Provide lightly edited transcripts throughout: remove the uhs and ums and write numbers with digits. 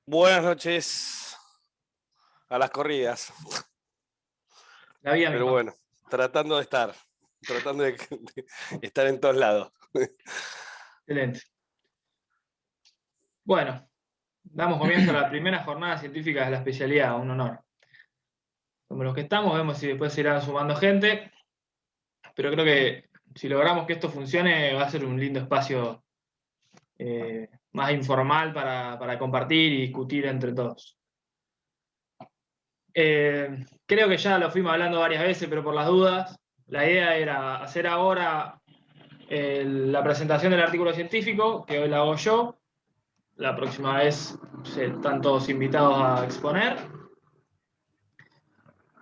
Buenas noches a las corridas. La vida Pero misma. bueno, tratando de estar en todos lados. Excelente. Bueno, damos comienzo a la primera jornada científica de la especialidad, un honor. Como los que estamos, vemos si después se irán sumando gente, pero creo que si logramos que esto funcione va a ser un lindo espacio más informal para compartir y discutir entre todos. Creo que ya lo fuimos hablando varias veces, pero por las dudas, la idea era hacer ahora la presentación del artículo científico, que hoy la hago yo. La próxima vez están todos invitados a exponer.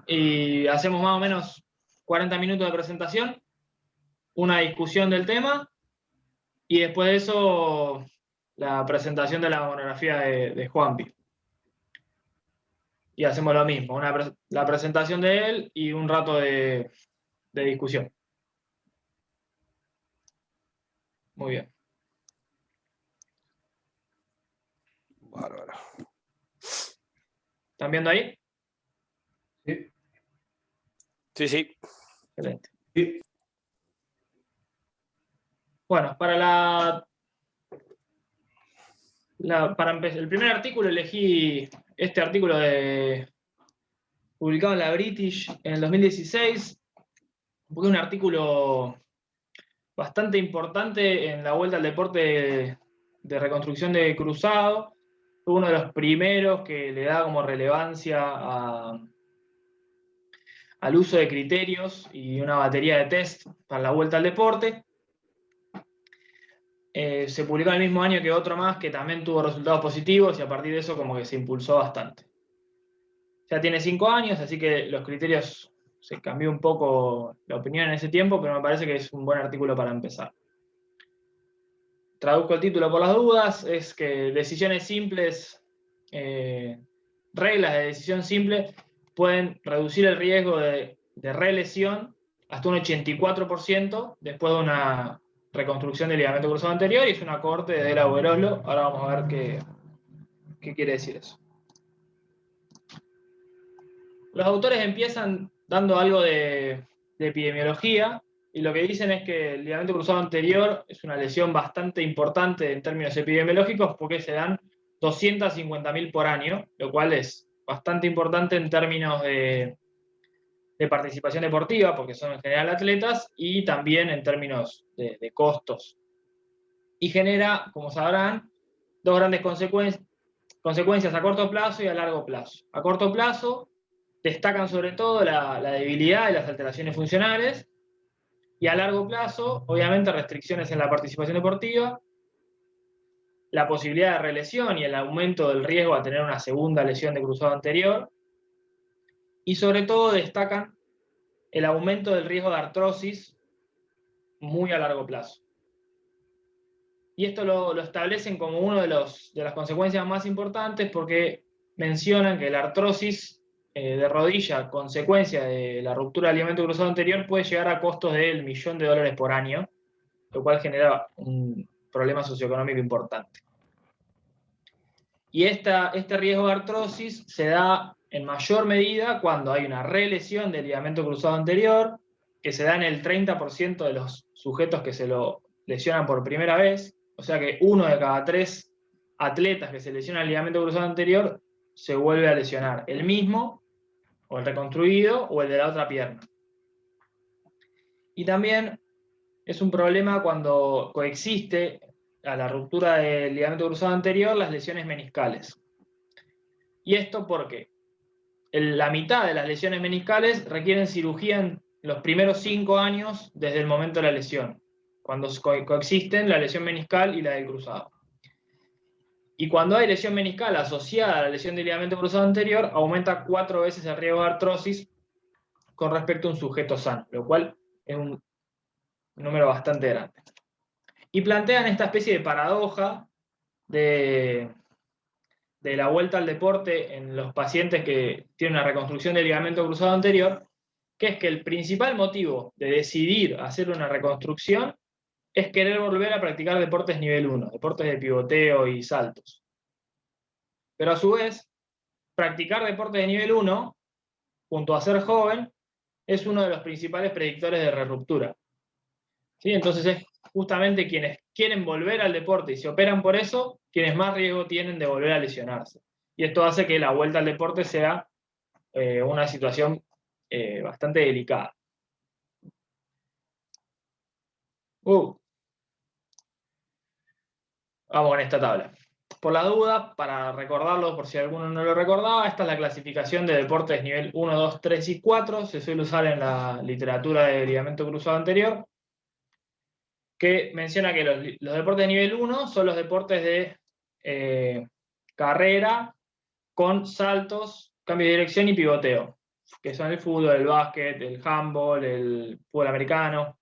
Y hacemos más o menos 40 minutos de presentación, una discusión del tema, y después de eso la presentación de la monografía de Juanpi. Y hacemos lo mismo, la presentación de él y un rato de discusión. Muy bien. Bárbaro. ¿Están viendo ahí? Sí. Sí. Excelente. Sí. Bueno, para para empezar, el primer artículo elegí este artículo publicado en la British en el 2016, porque es un artículo bastante importante en la vuelta al deporte de reconstrucción de cruzado. Fue uno de los primeros que le da como relevancia al uso de criterios y una batería de test para la vuelta al deporte. Se publicó en el mismo año que otro más que también tuvo resultados positivos y a partir de eso como que se impulsó bastante. Ya tiene 5 años, así que los criterios se cambió un poco la opinión en ese tiempo, pero me parece que es un buen artículo para empezar. Traduzco el título por las dudas, es que decisiones simples, reglas de decisión simple pueden reducir el riesgo de relesión hasta un 84% después de una reconstrucción del ligamento cruzado anterior, y es una corte de Della Uberoslo. Ahora vamos a ver qué quiere decir eso. Los autores empiezan dando algo de epidemiología, y lo que dicen es que el ligamento cruzado anterior es una lesión bastante importante en términos epidemiológicos porque se dan 250.000 por año, lo cual es bastante importante en términos de participación deportiva, porque son en general atletas, y también en términos de costos. Y genera, como sabrán, dos grandes consecuencias a corto plazo y a largo plazo. A corto plazo destacan sobre todo la debilidad y las alteraciones funcionales, y a largo plazo, obviamente, restricciones en la participación deportiva, la posibilidad de relesión y el aumento del riesgo a tener una segunda lesión de cruzado anterior, y sobre todo destacan el aumento del riesgo de artrosis muy a largo plazo. Y esto lo establecen como una de las consecuencias más importantes porque mencionan que la artrosis de rodilla, consecuencia de la ruptura del ligamento cruzado anterior, puede llegar a costos del $1.000.000 por año, lo cual genera un problema socioeconómico importante. Y este riesgo de artrosis se da en mayor medida cuando hay una relesión del ligamento cruzado anterior, que se da en el 30% de los sujetos que se lo lesionan por primera vez. O sea que 1 de cada 3 atletas que se lesionan el ligamento cruzado anterior se vuelve a lesionar el mismo, o el reconstruido, o el de la otra pierna. Y también es un problema cuando coexiste a la ruptura del ligamento cruzado anterior las lesiones meniscales. ¿Y esto por qué? La mitad de las lesiones meniscales requieren cirugía en los primeros 5 años desde el momento de la lesión, cuando coexisten la lesión meniscal y la del cruzado. Y cuando hay lesión meniscal asociada a la lesión del ligamento cruzado anterior, aumenta 4 veces el riesgo de artrosis con respecto a un sujeto sano, lo cual es un número bastante grande. Y plantean esta especie de paradoja de la vuelta al deporte en los pacientes que tienen una reconstrucción del ligamento cruzado anterior, que es que el principal motivo de decidir hacer una reconstrucción es querer volver a practicar deportes nivel 1, deportes de pivoteo y saltos. Pero a su vez, practicar deporte de nivel 1, junto a ser joven, es uno de los principales predictores de reruptura. ¿Sí? Entonces es justamente quienes quieren volver al deporte y se operan por eso, quienes más riesgo tienen de volver a lesionarse. Y esto hace que la vuelta al deporte sea una situación bastante delicada. Vamos con esta tabla. Por la duda, para recordarlo, por si alguno no lo recordaba, esta es la clasificación de deportes nivel 1, 2, 3 y 4. Se suele usar en la literatura de ligamento cruzado anterior, que menciona que los deportes de nivel 1 son los deportes de carrera con saltos, cambio de dirección y pivoteo, que son el fútbol, el básquet, el handball, el fútbol americano.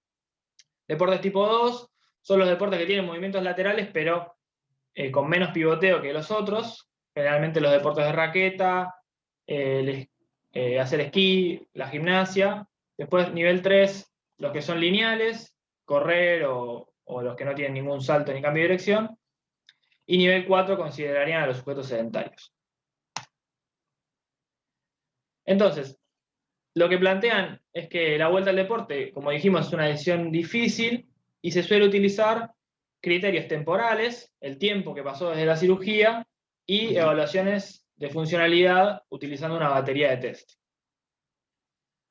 Deportes tipo 2 son los deportes que tienen movimientos laterales, pero con menos pivoteo que los otros, generalmente los deportes de raqueta, hacer esquí, la gimnasia. Después, nivel 3, los que son lineales, correr o los que no tienen ningún salto ni cambio de dirección. Y nivel 4 considerarían a los sujetos sedentarios. Entonces, lo que plantean es que la vuelta al deporte, como dijimos, es una decisión difícil y se suele utilizar criterios temporales, el tiempo que pasó desde la cirugía, y evaluaciones de funcionalidad utilizando una batería de test.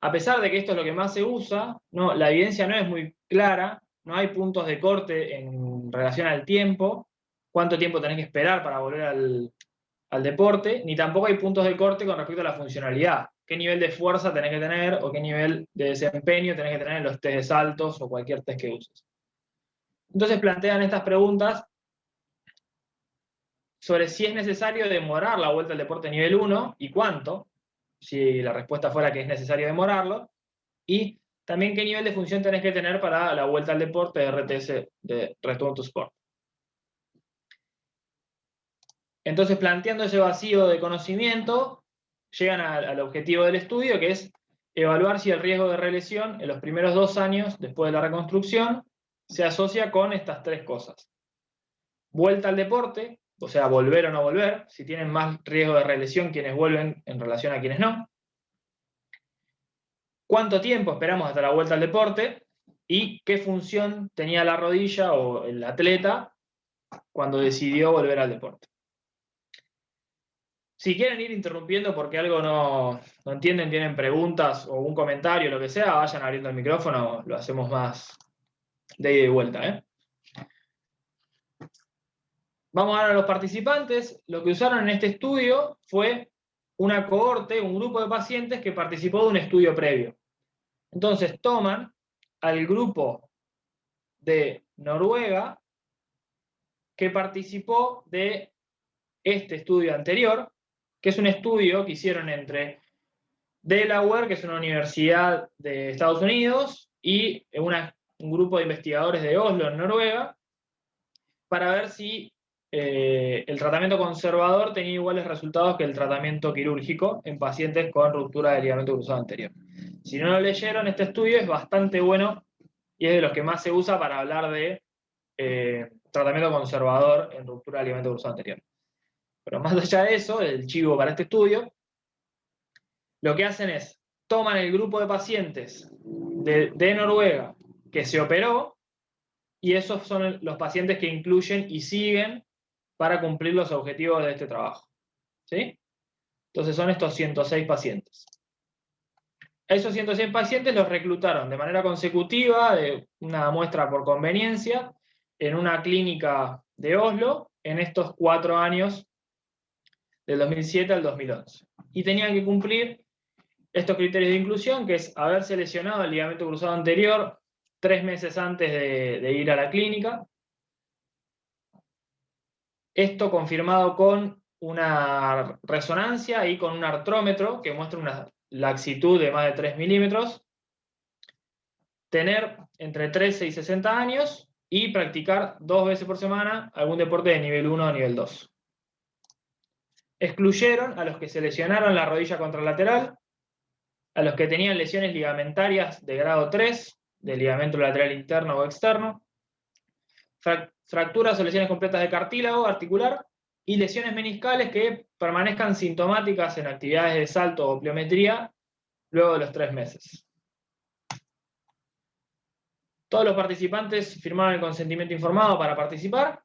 A pesar de que esto es lo que más se usa, la evidencia no es muy clara, no hay puntos de corte en relación al tiempo, cuánto tiempo tenés que esperar para volver al deporte, ni tampoco hay puntos de corte con respecto a la funcionalidad. Qué nivel de fuerza tenés que tener o qué nivel de desempeño tenés que tener en los test de saltos o cualquier test que uses. Entonces plantean estas preguntas sobre si es necesario demorar la vuelta al deporte nivel 1 y cuánto, si la respuesta fuera que es necesario demorarlo, y también qué nivel de función tenés que tener para la vuelta al deporte de RTS, de Return to Sport. Entonces, planteando ese vacío de conocimiento, llegan al objetivo del estudio, que es evaluar si el riesgo de relesión en los primeros 2 años después de la reconstrucción se asocia con estas 3 cosas. Vuelta al deporte, o sea, volver o no volver, si tienen más riesgo de relesión quienes vuelven en relación a quienes no. ¿Cuánto tiempo esperamos hasta la vuelta al deporte? Y qué función tenía la rodilla o el atleta cuando decidió volver al deporte. Si quieren ir interrumpiendo porque algo no entienden, tienen preguntas o un comentario, lo que sea, vayan abriendo el micrófono, lo hacemos más de ida y vuelta. Vamos ahora a los participantes. Lo que usaron en este estudio fue una cohorte, un grupo de pacientes que participó de un estudio previo. Entonces toman al grupo de Noruega que participó de este estudio anterior, que es un estudio que hicieron entre Delaware, que es una universidad de Estados Unidos, y un grupo de investigadores de Oslo, en Noruega, para ver si el tratamiento conservador tenía iguales resultados que el tratamiento quirúrgico en pacientes con ruptura del ligamento cruzado anterior. Si no lo leyeron, este estudio es bastante bueno y es de los que más se usa para hablar de tratamiento conservador en ruptura del ligamento cruzado anterior. Pero más allá de eso, el chivo para este estudio, lo que hacen es, toman el grupo de pacientes de Noruega que se operó, y esos son los pacientes que incluyen y siguen para cumplir los objetivos de este trabajo. ¿Sí? Entonces son estos 106 pacientes. A esos 106 pacientes los reclutaron de manera consecutiva, de una muestra por conveniencia, en una clínica de Oslo, en estos 4 años, del 2007 al 2011. Y tenían que cumplir estos criterios de inclusión, que es haberse lesionado el ligamento cruzado anterior 3 meses antes de ir a la clínica. Esto confirmado con una resonancia y con un artrómetro que muestra una laxitud de más de 3 milímetros. Tener entre 13 y 60 años y practicar 2 veces por semana algún deporte de nivel 1 o nivel 2. Excluyeron a los que se lesionaron la rodilla contralateral, a los que tenían lesiones ligamentarias de grado 3, del ligamento lateral interno o externo, fracturas o lesiones completas de cartílago articular, y lesiones meniscales que permanezcan sintomáticas en actividades de salto o pliometría luego de los 3 meses. Todos los participantes firmaron el consentimiento informado para participar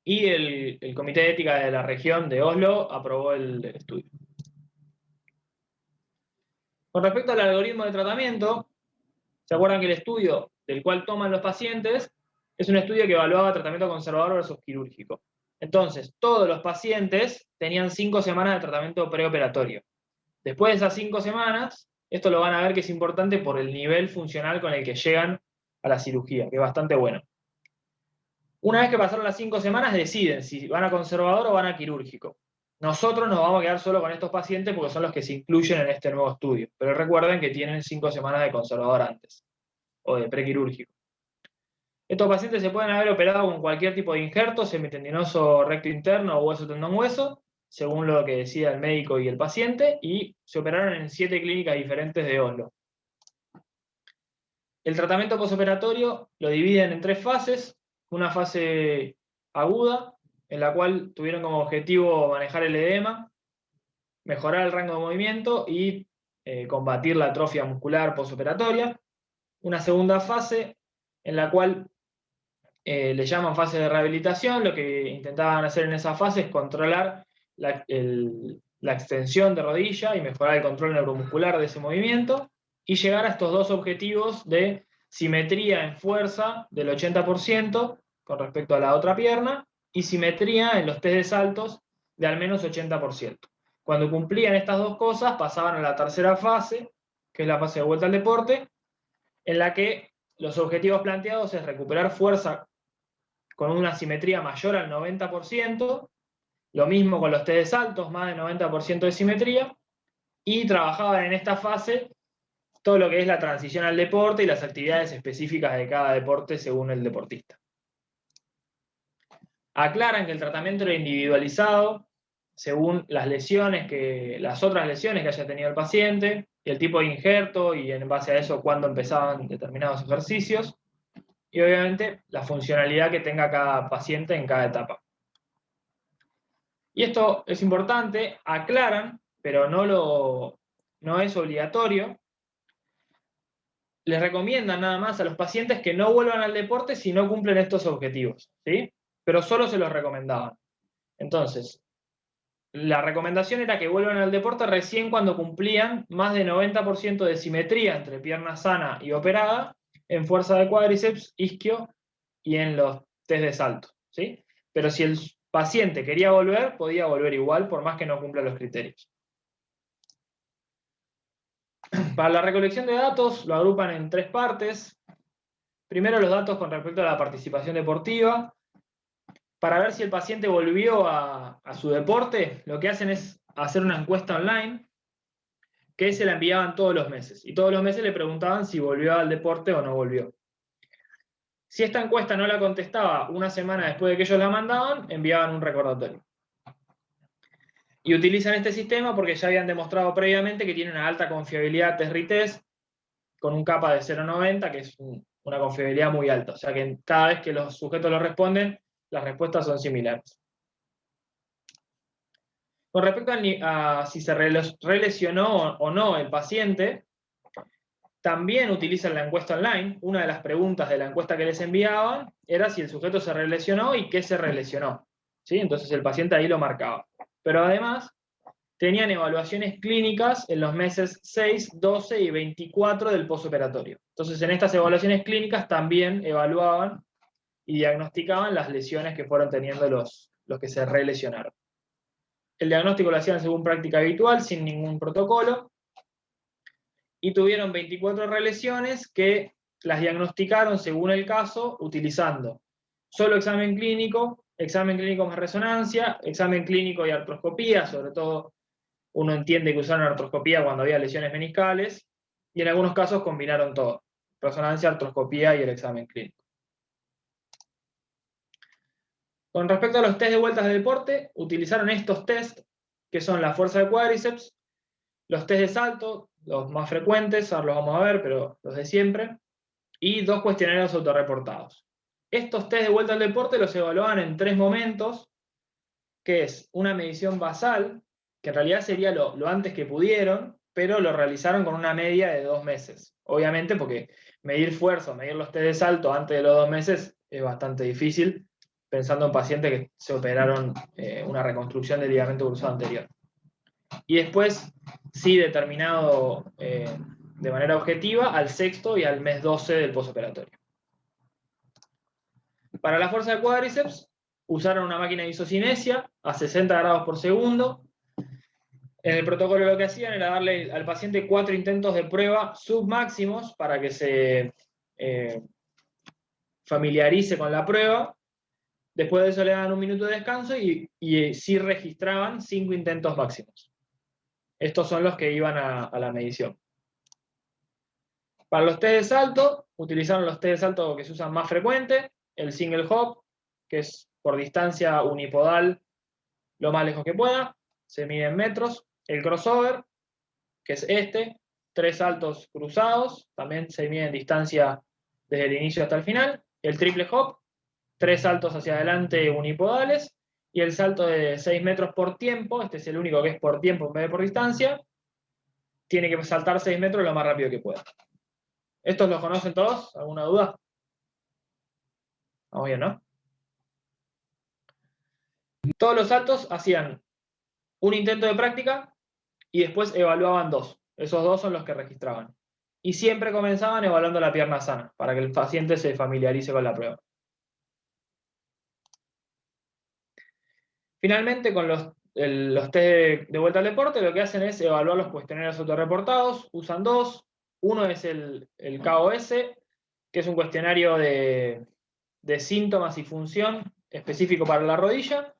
y el Comité de Ética de la región de Oslo aprobó el estudio. Con respecto al algoritmo de tratamiento, ¿se acuerdan que el estudio del cual toman los pacientes es un estudio que evaluaba tratamiento conservador versus quirúrgico? Entonces, todos los pacientes tenían 5 semanas de tratamiento preoperatorio. Después de esas 5 semanas, esto lo van a ver que es importante por el nivel funcional con el que llegan a la cirugía, que es bastante bueno. Una vez que pasaron las 5 semanas, deciden si van a conservador o van a quirúrgico. Nosotros nos vamos a quedar solo con estos pacientes porque son los que se incluyen en este nuevo estudio. Pero recuerden que tienen 5 semanas de conservador antes, o de prequirúrgico. Estos pacientes se pueden haber operado con cualquier tipo de injerto, semitendinoso recto interno o hueso tendón hueso, según lo que decida el médico y el paciente, y se operaron en 7 clínicas diferentes de Oslo. El tratamiento postoperatorio lo dividen en 3 fases. Una fase aguda, en la cual tuvieron como objetivo manejar el edema, mejorar el rango de movimiento y combatir la atrofia muscular postoperatoria. Una segunda fase, en la cual le llaman fase de rehabilitación. Lo que intentaban hacer en esa fase es controlar la extensión de rodilla y mejorar el control neuromuscular de ese movimiento y llegar a estos 2 objetivos de simetría en fuerza del 80% con respecto a la otra pierna y simetría en los test de saltos de al menos 80%. Cuando cumplían estas 2 cosas, pasaban a la tercera fase, que es la fase de vuelta al deporte, en la que los objetivos planteados es recuperar fuerza con una simetría mayor al 90%, lo mismo con los test de saltos, más de 90% de simetría, y trabajaban en esta fase todo lo que es la transición al deporte y las actividades específicas de cada deporte según el deportista. Aclaran que el tratamiento era individualizado según las otras lesiones que haya tenido el paciente, y el tipo de injerto, y en base a eso cuándo empezaban determinados ejercicios, y obviamente la funcionalidad que tenga cada paciente en cada etapa. Y esto es importante, aclaran, pero no es obligatorio. Les recomiendan nada más a los pacientes que no vuelvan al deporte si no cumplen estos objetivos, ¿sí? Pero solo se los recomendaban. Entonces, la recomendación era que vuelvan al deporte recién cuando cumplían más de 90% de simetría entre pierna sana y operada, en fuerza de cuádriceps, isquio y en los test de salto, ¿sí? Pero si el paciente quería volver, podía volver igual, por más que no cumpla los criterios. Para la recolección de datos lo agrupan en 3 partes. Primero, los datos con respecto a la participación deportiva. Para ver si el paciente volvió a su deporte, lo que hacen es hacer una encuesta online que se la enviaban todos los meses. Y todos los meses le preguntaban si volvió al deporte o no volvió. Si esta encuesta no la contestaba una semana después de que ellos la mandaban, enviaban un recordatorio. Y utilizan este sistema porque ya habían demostrado previamente que tiene una alta confiabilidad test-retest con un kappa de 0,90, que es una confiabilidad muy alta. O sea que cada vez que los sujetos lo responden, las respuestas son similares. Con respecto a si se relesionó o no el paciente, también utilizan la encuesta online. Una de las preguntas de la encuesta que les enviaban era si el sujeto se relesionó y qué se relesionó, ¿sí? Entonces el paciente ahí lo marcaba. Pero además tenían evaluaciones clínicas en los meses 6, 12 y 24 del postoperatorio. Entonces en estas evaluaciones clínicas también evaluaban y diagnosticaban las lesiones que fueron teniendo los que se relesionaron. El diagnóstico lo hacían según práctica habitual, sin ningún protocolo, y tuvieron 24 relesiones que las diagnosticaron según el caso, utilizando solo examen clínico más resonancia, examen clínico y artroscopía. Sobre todo uno entiende que usaron artroscopía cuando había lesiones meniscales, y en algunos casos combinaron todo, resonancia, artroscopía y el examen clínico. Con respecto a los test de vueltas de deporte, utilizaron estos test, que son la fuerza de cuádriceps, los test de salto, los más frecuentes, ahora los vamos a ver, pero los de siempre, y 2 cuestionarios autorreportados. Estos test de vuelta al deporte los evaluaban en 3 momentos, que es una medición basal, que en realidad sería lo antes que pudieron, pero lo realizaron con una media de 2 meses. Obviamente porque medir fuerza, medir los test de salto antes de los 2 meses es bastante difícil, pensando en pacientes que se operaron una reconstrucción del ligamento cruzado anterior. Y después, sí determinado de manera objetiva al 6º y al mes 12 del postoperatorio. Para la fuerza de cuádriceps, usaron una máquina de isocinesia a 60 grados por segundo. En el protocolo lo que hacían era darle al paciente 4 intentos de prueba submáximos para que se familiarice con la prueba. Después de eso le daban 1 minuto de descanso y sí registraban 5 intentos máximos. Estos son los que iban a la medición. Para los test de salto, utilizaron los test de salto que se usan más frecuente, el single hop, que es por distancia unipodal lo más lejos que pueda, se mide en metros. El crossover, que es 3 saltos cruzados, también se mide en distancia desde el inicio hasta el final. El triple hop, 3 saltos hacia adelante unipodales, y el salto de 6 metros por tiempo, este es el único que es por tiempo en vez de por distancia, tiene que saltar 6 metros lo más rápido que pueda. ¿Estos los conocen todos? ¿Alguna duda? Vamos bien, ¿no? Todos los saltos hacían un intento de práctica y después evaluaban 2. Esos 2 son los que registraban. Y siempre comenzaban evaluando la pierna sana, para que el paciente se familiarice con la prueba. Finalmente, con los test de vuelta al deporte, lo que hacen es evaluar los cuestionarios autorreportados. Usan 2. Uno es el KOS, que es un cuestionario de síntomas y función específico para la rodilla.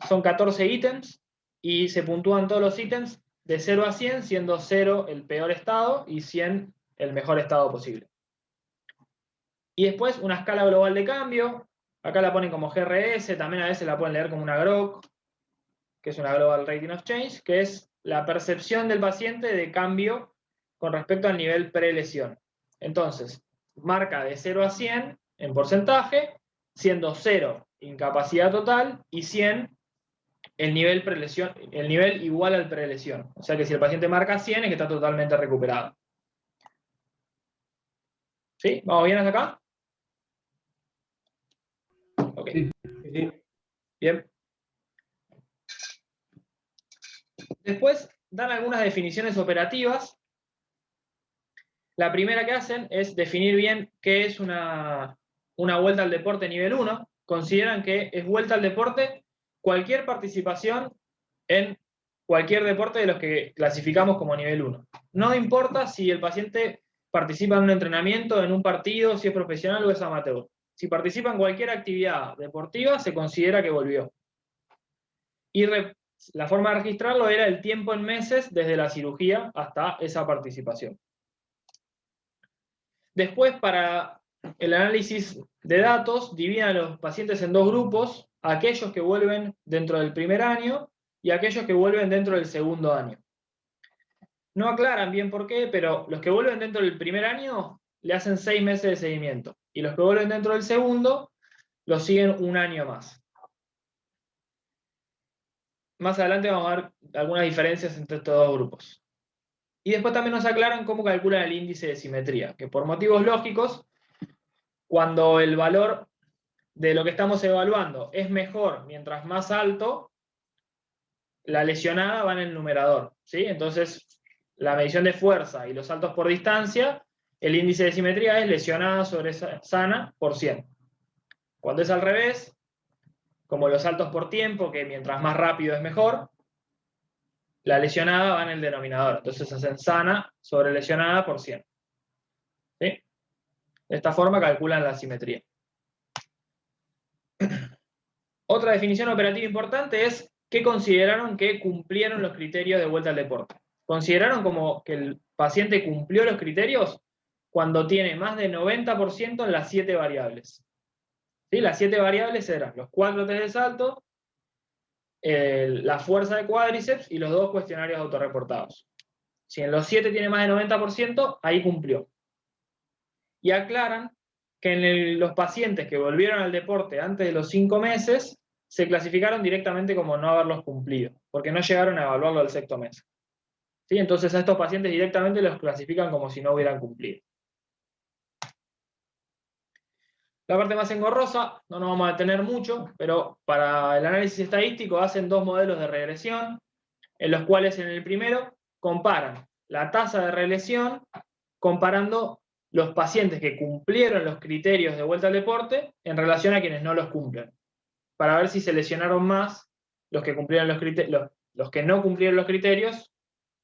Son 14 ítems y se puntúan todos los ítems de 0 a 100, siendo 0 el peor estado y 100 el mejor estado posible. Y después una escala global de cambio. Acá la ponen como GRS, también a veces la pueden leer como una GROC, que es una Global Rating of Change, que es la percepción del paciente de cambio con respecto al nivel prelesión. Entonces, marca de 0 a 100 en porcentaje, siendo 0 incapacidad total y 100 el nivel prelesión, el nivel igual al prelesión. O sea que si el paciente marca 100 es que está totalmente recuperado. ¿Sí? ¿Vamos bien hasta acá? Ok. Sí. Bien. Después dan algunas definiciones operativas. La primera que hacen es definir bien qué es una vuelta al deporte nivel 1. Consideran que es vuelta al deporte cualquier participación en cualquier deporte de los que clasificamos como nivel 1. No importa si el paciente participa en un entrenamiento, en un partido, si es profesional o es amateur. Si participa en cualquier actividad deportiva, se considera que volvió. Y la forma de registrarlo era el tiempo en meses desde la cirugía hasta esa participación. Después, para el análisis de datos, dividen a los pacientes en 2 grupos, aquellos que vuelven dentro del primer año y aquellos que vuelven dentro del segundo año. No aclaran bien por qué, pero los que vuelven dentro del primer año le hacen 6 meses de seguimiento, y los que vuelven dentro del segundo los siguen 1 año más. Más adelante vamos a ver algunas diferencias entre estos 2 grupos. Y después también nos aclaran cómo calculan el índice de simetría, que por motivos lógicos, cuando el valor de lo que estamos evaluando es mejor mientras más alto, la lesionada va en el numerador, ¿sí? Entonces, la medición de fuerza y los saltos por distancia, el índice de simetría es lesionada sobre sana por 100. Cuando es al revés, como los saltos por tiempo, que mientras más rápido es mejor, la lesionada va en el denominador. Entonces hacen sana sobre lesionada por 100. ¿Sí? De esta forma calculan la simetría. Otra definición operativa importante es que consideraron que cumplieron los criterios de vuelta al deporte. Consideraron como que el paciente cumplió los criterios cuando tiene más de 90% en las 7 variables. ¿Sí? Las 7 variables eran los 4 test de salto, la fuerza de cuádriceps y los 2 cuestionarios autorreportados. Si en los 7 tiene más de 90%, ahí cumplió. Y aclaran que en los pacientes que volvieron al deporte antes de los 5 meses, se clasificaron directamente como no haberlos cumplido, porque no llegaron a evaluarlo al sexto mes. ¿Sí? Entonces a estos pacientes directamente los clasifican como si no hubieran cumplido. La parte más engorrosa, no nos vamos a detener mucho, pero para el análisis estadístico hacen dos modelos de regresión, en los cuales en el primero comparan la tasa de regresión comparando los pacientes que cumplieron los criterios de vuelta al deporte en relación a quienes no los cumplen, para ver si se lesionaron más los que cumplieron los que no cumplieron los criterios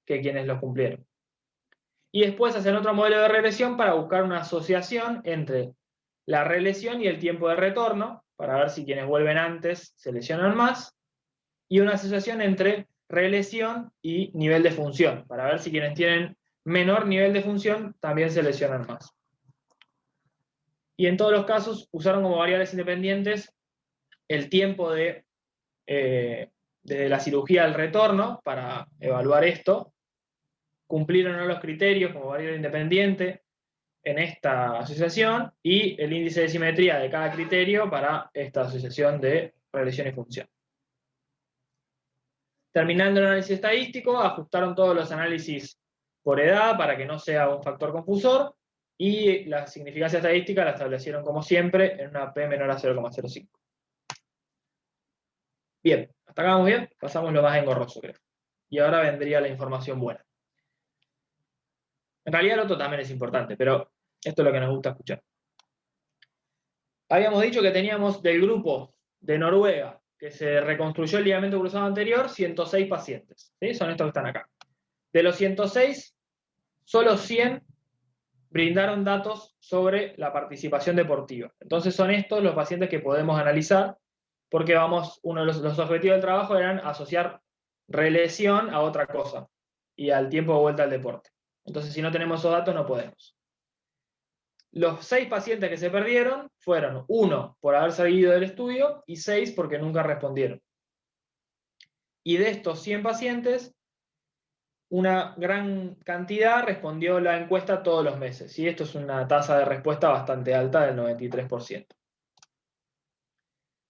que quienes los cumplieron. Y después hacen otro modelo de regresión para buscar una asociación entre la relesión y el tiempo de retorno, para ver si quienes vuelven antes se lesionan más, y una asociación entre relesión y nivel de función, para ver si quienes tienen menor nivel de función también se lesionan más. Y en todos los casos usaron como variables independientes el tiempo desde la cirugía al retorno para evaluar esto, cumplir o no los criterios como variable independiente en esta asociación, y el índice de simetría de cada criterio para esta asociación de regresión y función. Terminando el análisis estadístico, ajustaron todos los análisis por edad para que no sea un factor confusor, y la significancia estadística la establecieron como siempre en una P menor a 0,05. Bien, hasta acá vamos bien, pasamos lo más engorroso, creo. Y ahora vendría la información buena. En realidad el otro también es importante, pero esto es lo que nos gusta escuchar. Habíamos dicho que teníamos del grupo de Noruega, que se reconstruyó el ligamento cruzado anterior, 106 pacientes. ¿Sí? Son estos que están acá. De los 106, solo 100 brindaron datos sobre la participación deportiva. Entonces son estos los pacientes que podemos analizar, porque uno de los objetivos del trabajo eran asociar relesión a otra cosa, y al tiempo de vuelta al deporte. Entonces si no tenemos esos datos no podemos. Los 6 pacientes que se perdieron fueron 1 por haber salido del estudio y 6 porque nunca respondieron. Y de estos 100 pacientes, una gran cantidad respondió la encuesta todos los meses. Y esto es una tasa de respuesta bastante alta del 93%.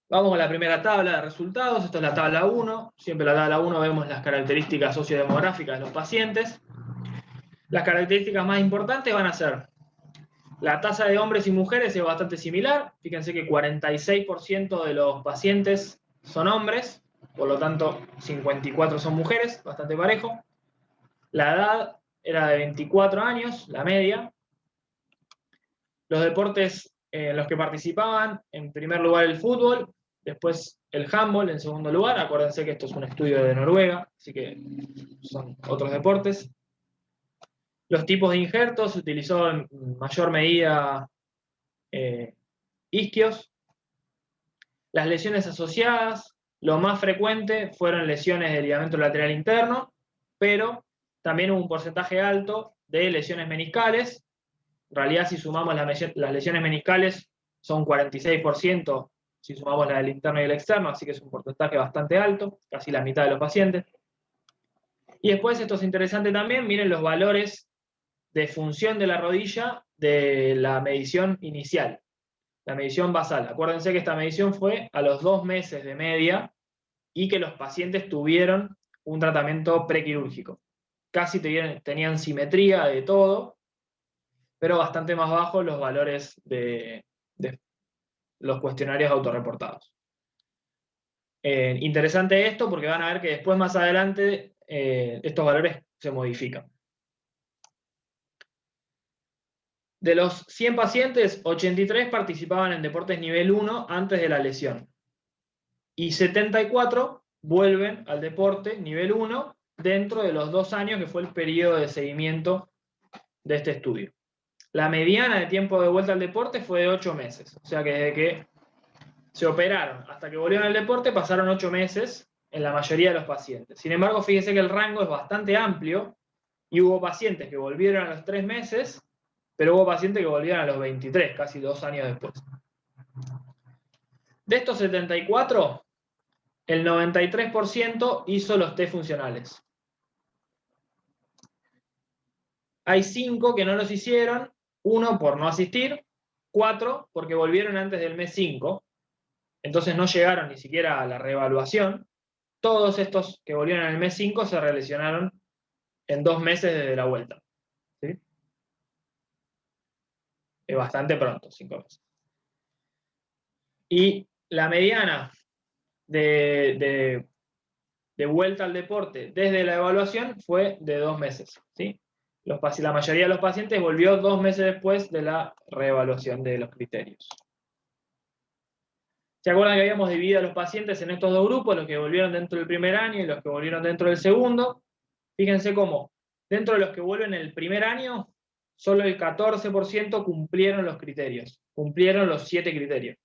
Vamos a la primera tabla de resultados. Esta es la tabla 1. Siempre en la tabla 1 vemos las características sociodemográficas de los pacientes. Las características más importantes van a ser: la tasa de hombres y mujeres es bastante similar. Fíjense que 46% de los pacientes son hombres, por lo tanto 54 son mujeres, bastante parejo. La edad era de 24 años, la media. Los deportes en los que participaban, en primer lugar el fútbol, después el handball en segundo lugar. Acuérdense que esto es un estudio de Noruega, así que son otros deportes. Los tipos de injertos, se utilizó en mayor medida isquios. Las lesiones asociadas, lo más frecuente fueron lesiones del ligamento lateral interno, pero también hubo un porcentaje alto de lesiones meniscales. En realidad, si sumamos las lesiones meniscales, son 46%, si sumamos la del interno y el externo, así que es un porcentaje bastante alto, casi la mitad de los pacientes. Y después, esto es interesante también, miren los valores de función de la rodilla de la medición inicial, la medición basal. Acuérdense que esta medición fue a los 2 meses de media y que los pacientes tuvieron un tratamiento prequirúrgico. Casi tenían simetría de todo, pero bastante más bajos los valores de los cuestionarios autorreportados. Interesante esto porque van a ver que después, más adelante, estos valores se modifican. De los 100 pacientes, 83 participaban en deportes nivel 1 antes de la lesión. Y 74 vuelven al deporte nivel 1 dentro de los 2 años que fue el periodo de seguimiento de este estudio. La mediana de tiempo de vuelta al deporte fue de 8 meses. O sea que desde que se operaron hasta que volvieron al deporte pasaron 8 meses en la mayoría de los pacientes. Sin embargo, fíjense que el rango es bastante amplio y hubo pacientes que volvieron a los 3 meses, pero hubo pacientes que volvieron a los 23, casi 2 años después. De estos 74, el 93% hizo los test funcionales. Hay 5 que no los hicieron, 1 por no asistir, 4 porque volvieron antes del mes 5, entonces no llegaron ni siquiera a la reevaluación. Todos estos que volvieron en el mes 5 se relesionaron en 2 meses desde la vuelta. ¿Sí? Es bastante pronto, 5 meses. Y la mediana de vuelta al deporte desde la evaluación fue de 2 meses. ¿Sí? La mayoría de los pacientes volvió 2 meses después de la reevaluación de los criterios. ¿Se acuerdan que habíamos dividido a los pacientes en estos dos grupos, los que volvieron dentro del primer año y los que volvieron dentro del segundo? Fíjense cómo, dentro de los que vuelven en el primer año, solo el 14% cumplieron los criterios, cumplieron los 7 criterios.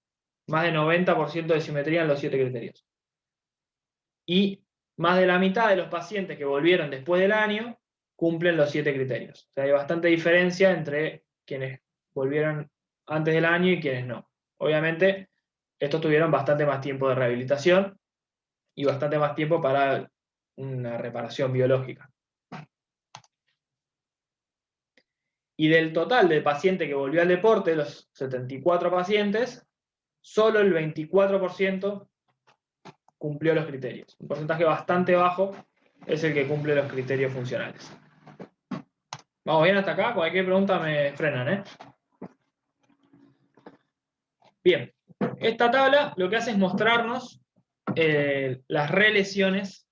Más de 90% de simetría en los 7 criterios. Y más de la mitad de los pacientes que volvieron después del año cumplen los 7 criterios. O sea, hay bastante diferencia entre quienes volvieron antes del año y quienes no. Obviamente, estos tuvieron bastante más tiempo de rehabilitación y bastante más tiempo para una reparación biológica. Y del total de pacientes que volvió al deporte, los 74 pacientes, solo el 24% cumplió los criterios. Un porcentaje bastante bajo es el que cumple los criterios funcionales. ¿Vamos bien hasta acá? Cualquier pregunta me frenan, ¿eh? Bien. Esta tabla lo que hace es mostrarnos las relesiones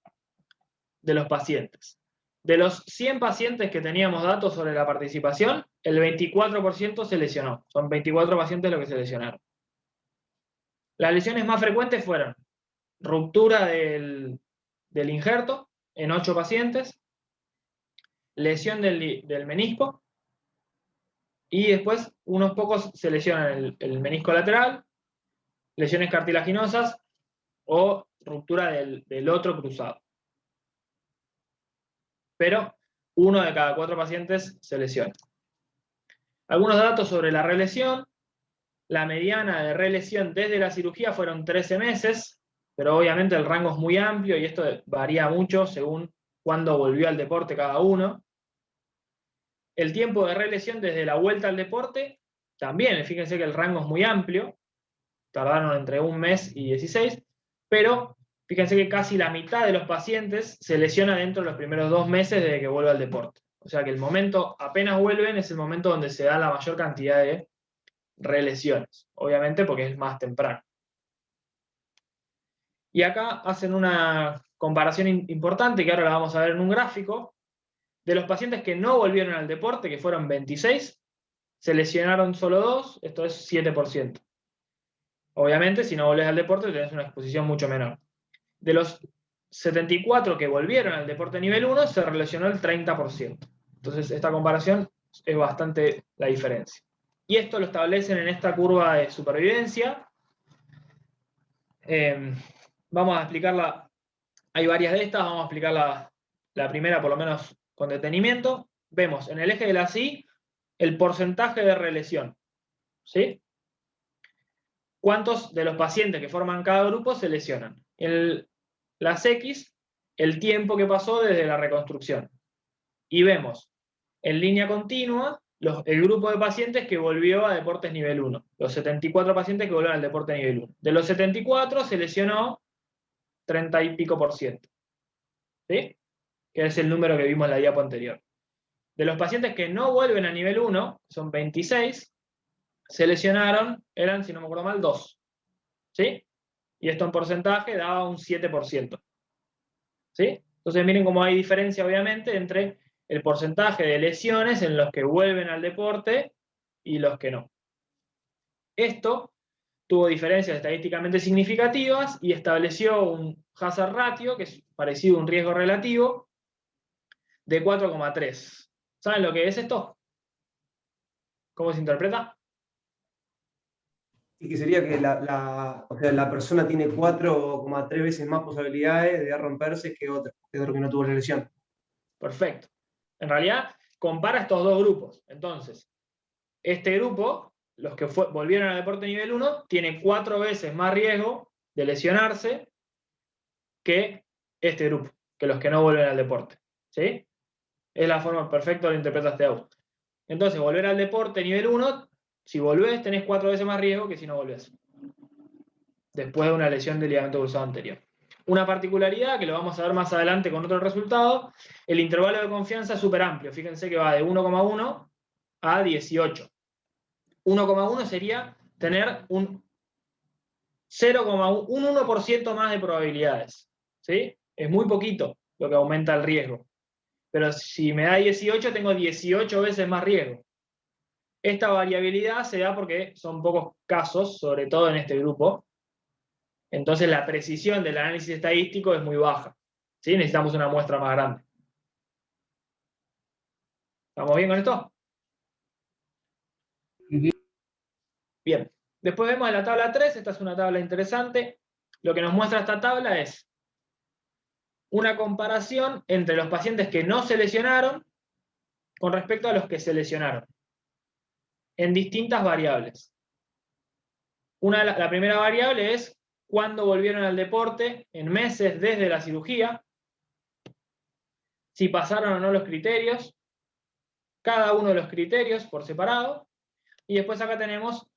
de los pacientes. De los 100 pacientes que teníamos datos sobre la participación, el 24% se lesionó. Son 24 pacientes los que se lesionaron. Las lesiones más frecuentes fueron ruptura del injerto en 8 pacientes, lesión del menisco, y después unos pocos se lesionan el menisco lateral, lesiones cartilaginosas o ruptura del otro cruzado. Pero 1 de cada 4 pacientes se lesiona. Algunos datos sobre la relesión. La mediana de relesión desde la cirugía fueron 13 meses, pero obviamente el rango es muy amplio y esto varía mucho según cuándo volvió al deporte cada uno. El tiempo de relesión desde la vuelta al deporte, también, fíjense que el rango es muy amplio, tardaron entre 1 mes y 16, pero fíjense que casi la mitad de los pacientes se lesiona dentro de los primeros 2 meses desde que vuelve al deporte. O sea que el momento, apenas vuelven, es el momento donde se da la mayor cantidad de relesiones, obviamente porque es más temprano. Y acá hacen una comparación importante, que ahora la vamos a ver en un gráfico, de los pacientes que no volvieron al deporte, que fueron 26, se lesionaron solo 2, esto es 7%. Obviamente, si no volvés al deporte, tenés una exposición mucho menor. De los 74 que volvieron al deporte nivel 1, se lesionó el 30%. Entonces, esta comparación es bastante la diferencia. Y esto lo establecen en esta curva de supervivencia. Vamos a explicarla, hay varias de estas, vamos a explicar la primera por lo menos con detenimiento. Vemos en el eje de la Y el porcentaje de relesión. ¿Sí? ¿Cuántos de los pacientes que forman cada grupo se lesionan? Las X, el tiempo que pasó desde la reconstrucción. Y vemos en línea continua el grupo de pacientes que volvió a deportes nivel 1. Los 74 pacientes que volvieron al deporte nivel 1. De los 74 se lesionó 30 y pico %. ¿Sí? Que es el número que vimos en la diapo anterior. De los pacientes que no vuelven a nivel 1, son 26, se lesionaron, eran, si no me acuerdo mal, 2. ¿Sí? Y esto en porcentaje daba un 7%. ¿Sí? Entonces miren cómo hay diferencia, obviamente, entre el porcentaje de lesiones en los que vuelven al deporte y los que no. Esto tuvo diferencias estadísticamente significativas y estableció un hazard ratio, que es parecido a un riesgo relativo, de 4,3. ¿Saben lo que es esto? ¿Cómo se interpreta? Y que sería que o sea, la persona tiene 4,3 veces más posibilidades de romperse que otro que no tuvo la lesión. Perfecto. En realidad, compara estos dos grupos. Entonces, este grupo, los que volvieron al deporte nivel 1, tiene 4 veces más riesgo de lesionarse que este grupo, que los que no vuelven al deporte. ¿Sí? Es la forma perfecta de interpretar este auto. Entonces, volver al deporte nivel 1, si volvés, tenés 4 veces más riesgo que si no volvés. después de una lesión del ligamento cruzado anterior. Una particularidad, que lo vamos a ver más adelante con otro resultado, el intervalo de confianza es súper amplio. Fíjense que va de 1,1 a 18. 1,1 sería tener un 1% más de probabilidades. ¿Sí? Es muy poquito lo que aumenta el riesgo. Pero si me da 18, tengo 18 veces más riesgo. Esta variabilidad se da porque son pocos casos, sobre todo en este grupo. Entonces la precisión del análisis estadístico es muy baja. ¿Sí? Necesitamos una muestra más grande. ¿Estamos bien con esto? Bien. Después vemos en la tabla 3, esta es una tabla interesante. Lo que nos muestra esta tabla es una comparación entre los pacientes que no se lesionaron con respecto a los que se lesionaron, en distintas variables. La primera variable es cuándo volvieron al deporte, en meses desde la cirugía, si pasaron o no los criterios, cada uno de los criterios por separado, y después acá tenemos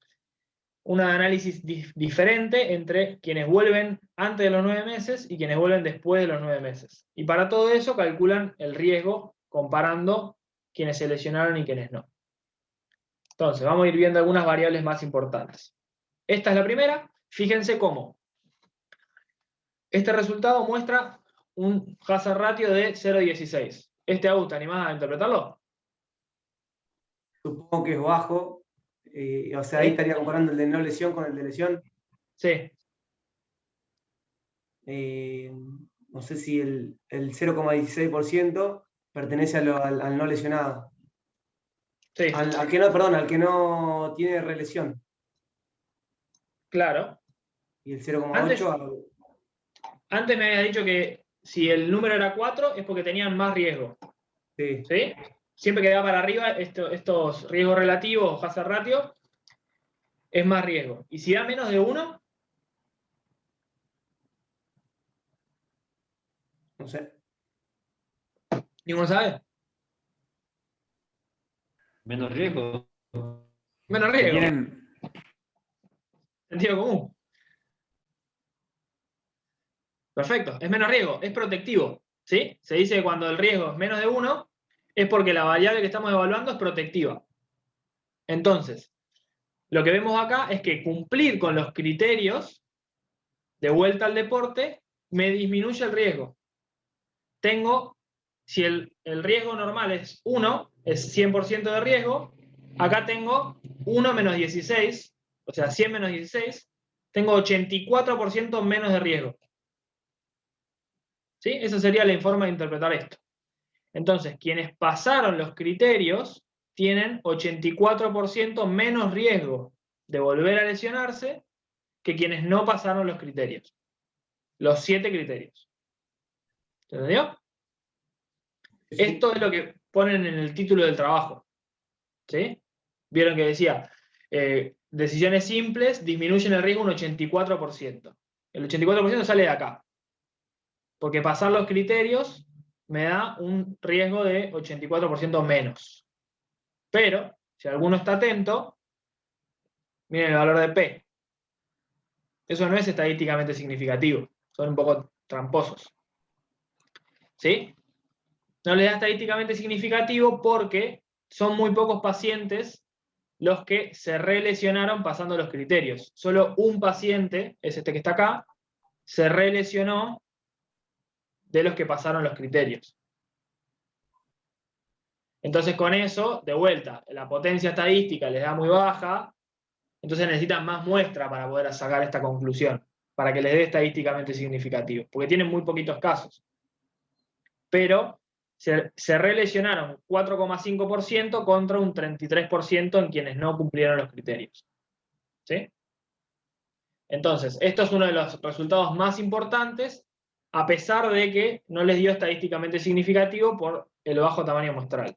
un análisis diferente entre quienes vuelven antes de los 9 meses y quienes vuelven después de los 9 meses. Y para todo eso calculan el riesgo comparando quienes se lesionaron y quienes no. Entonces, vamos a ir viendo algunas variables más importantes. Esta es la primera. Fíjense cómo este resultado muestra un hazard ratio de 0,16. ¿Te animás a interpretarlo? Supongo que es bajo. O sea, ahí estaría comparando el de no lesión con el de lesión. Sí. No sé si el 0,16% pertenece al no lesionado. Sí. Al que no tiene relesión. Claro. Y el 0,8%. Antes me habías dicho que si el número era 4 es porque tenían más riesgo. Sí. ¿Sí? Siempre que da para arriba estos riesgos relativos, hazard ratio, es más riesgo. Y si da menos de 1, No sé. ¿ninguno sabe? Menos riesgo. Menos riesgo. Tienen... Sentido común. Perfecto, es menos riesgo, es protectivo. ¿Sí? Se dice que cuando el riesgo es menos de 1, es porque la variable que estamos evaluando es protectiva. Entonces, lo que vemos acá es que cumplir con los criterios de vuelta al deporte me disminuye el riesgo. Si el riesgo normal es 1, es 100% de riesgo, acá tengo 1 menos 16, o sea, 100 menos 16, tengo 84% menos de riesgo. ¿Sí? Esa sería la forma de interpretar esto. Entonces, quienes pasaron los criterios tienen 84% menos riesgo de volver a lesionarse que quienes no pasaron los criterios. Los 7 criterios. ¿Entendió? Sí. Esto es lo que ponen en el título del trabajo. ¿Sí? Vieron que decía, decisiones simples disminuyen el riesgo un 84%. El 84% sale de acá. Porque pasar los criterios me da un riesgo de 84% menos. Pero, si alguno está atento, miren el valor de P. Eso no es estadísticamente significativo. Son un poco tramposos. ¿Sí? No le da estadísticamente significativo porque son muy pocos pacientes los que se relesionaron pasando los criterios. Solo un paciente, es este que está acá, se relesionó de los que pasaron los criterios. Entonces con eso, de vuelta, la potencia estadística les da muy baja, entonces necesitan más muestra para poder sacar esta conclusión, para que les dé estadísticamente significativo, porque tienen muy poquitos casos. Pero se relesionaron 4,5% contra un 33% en quienes no cumplieron los criterios. ¿Sí? Entonces, esto es uno de los resultados más importantes, a pesar de que no les dio estadísticamente significativo por el bajo tamaño muestral.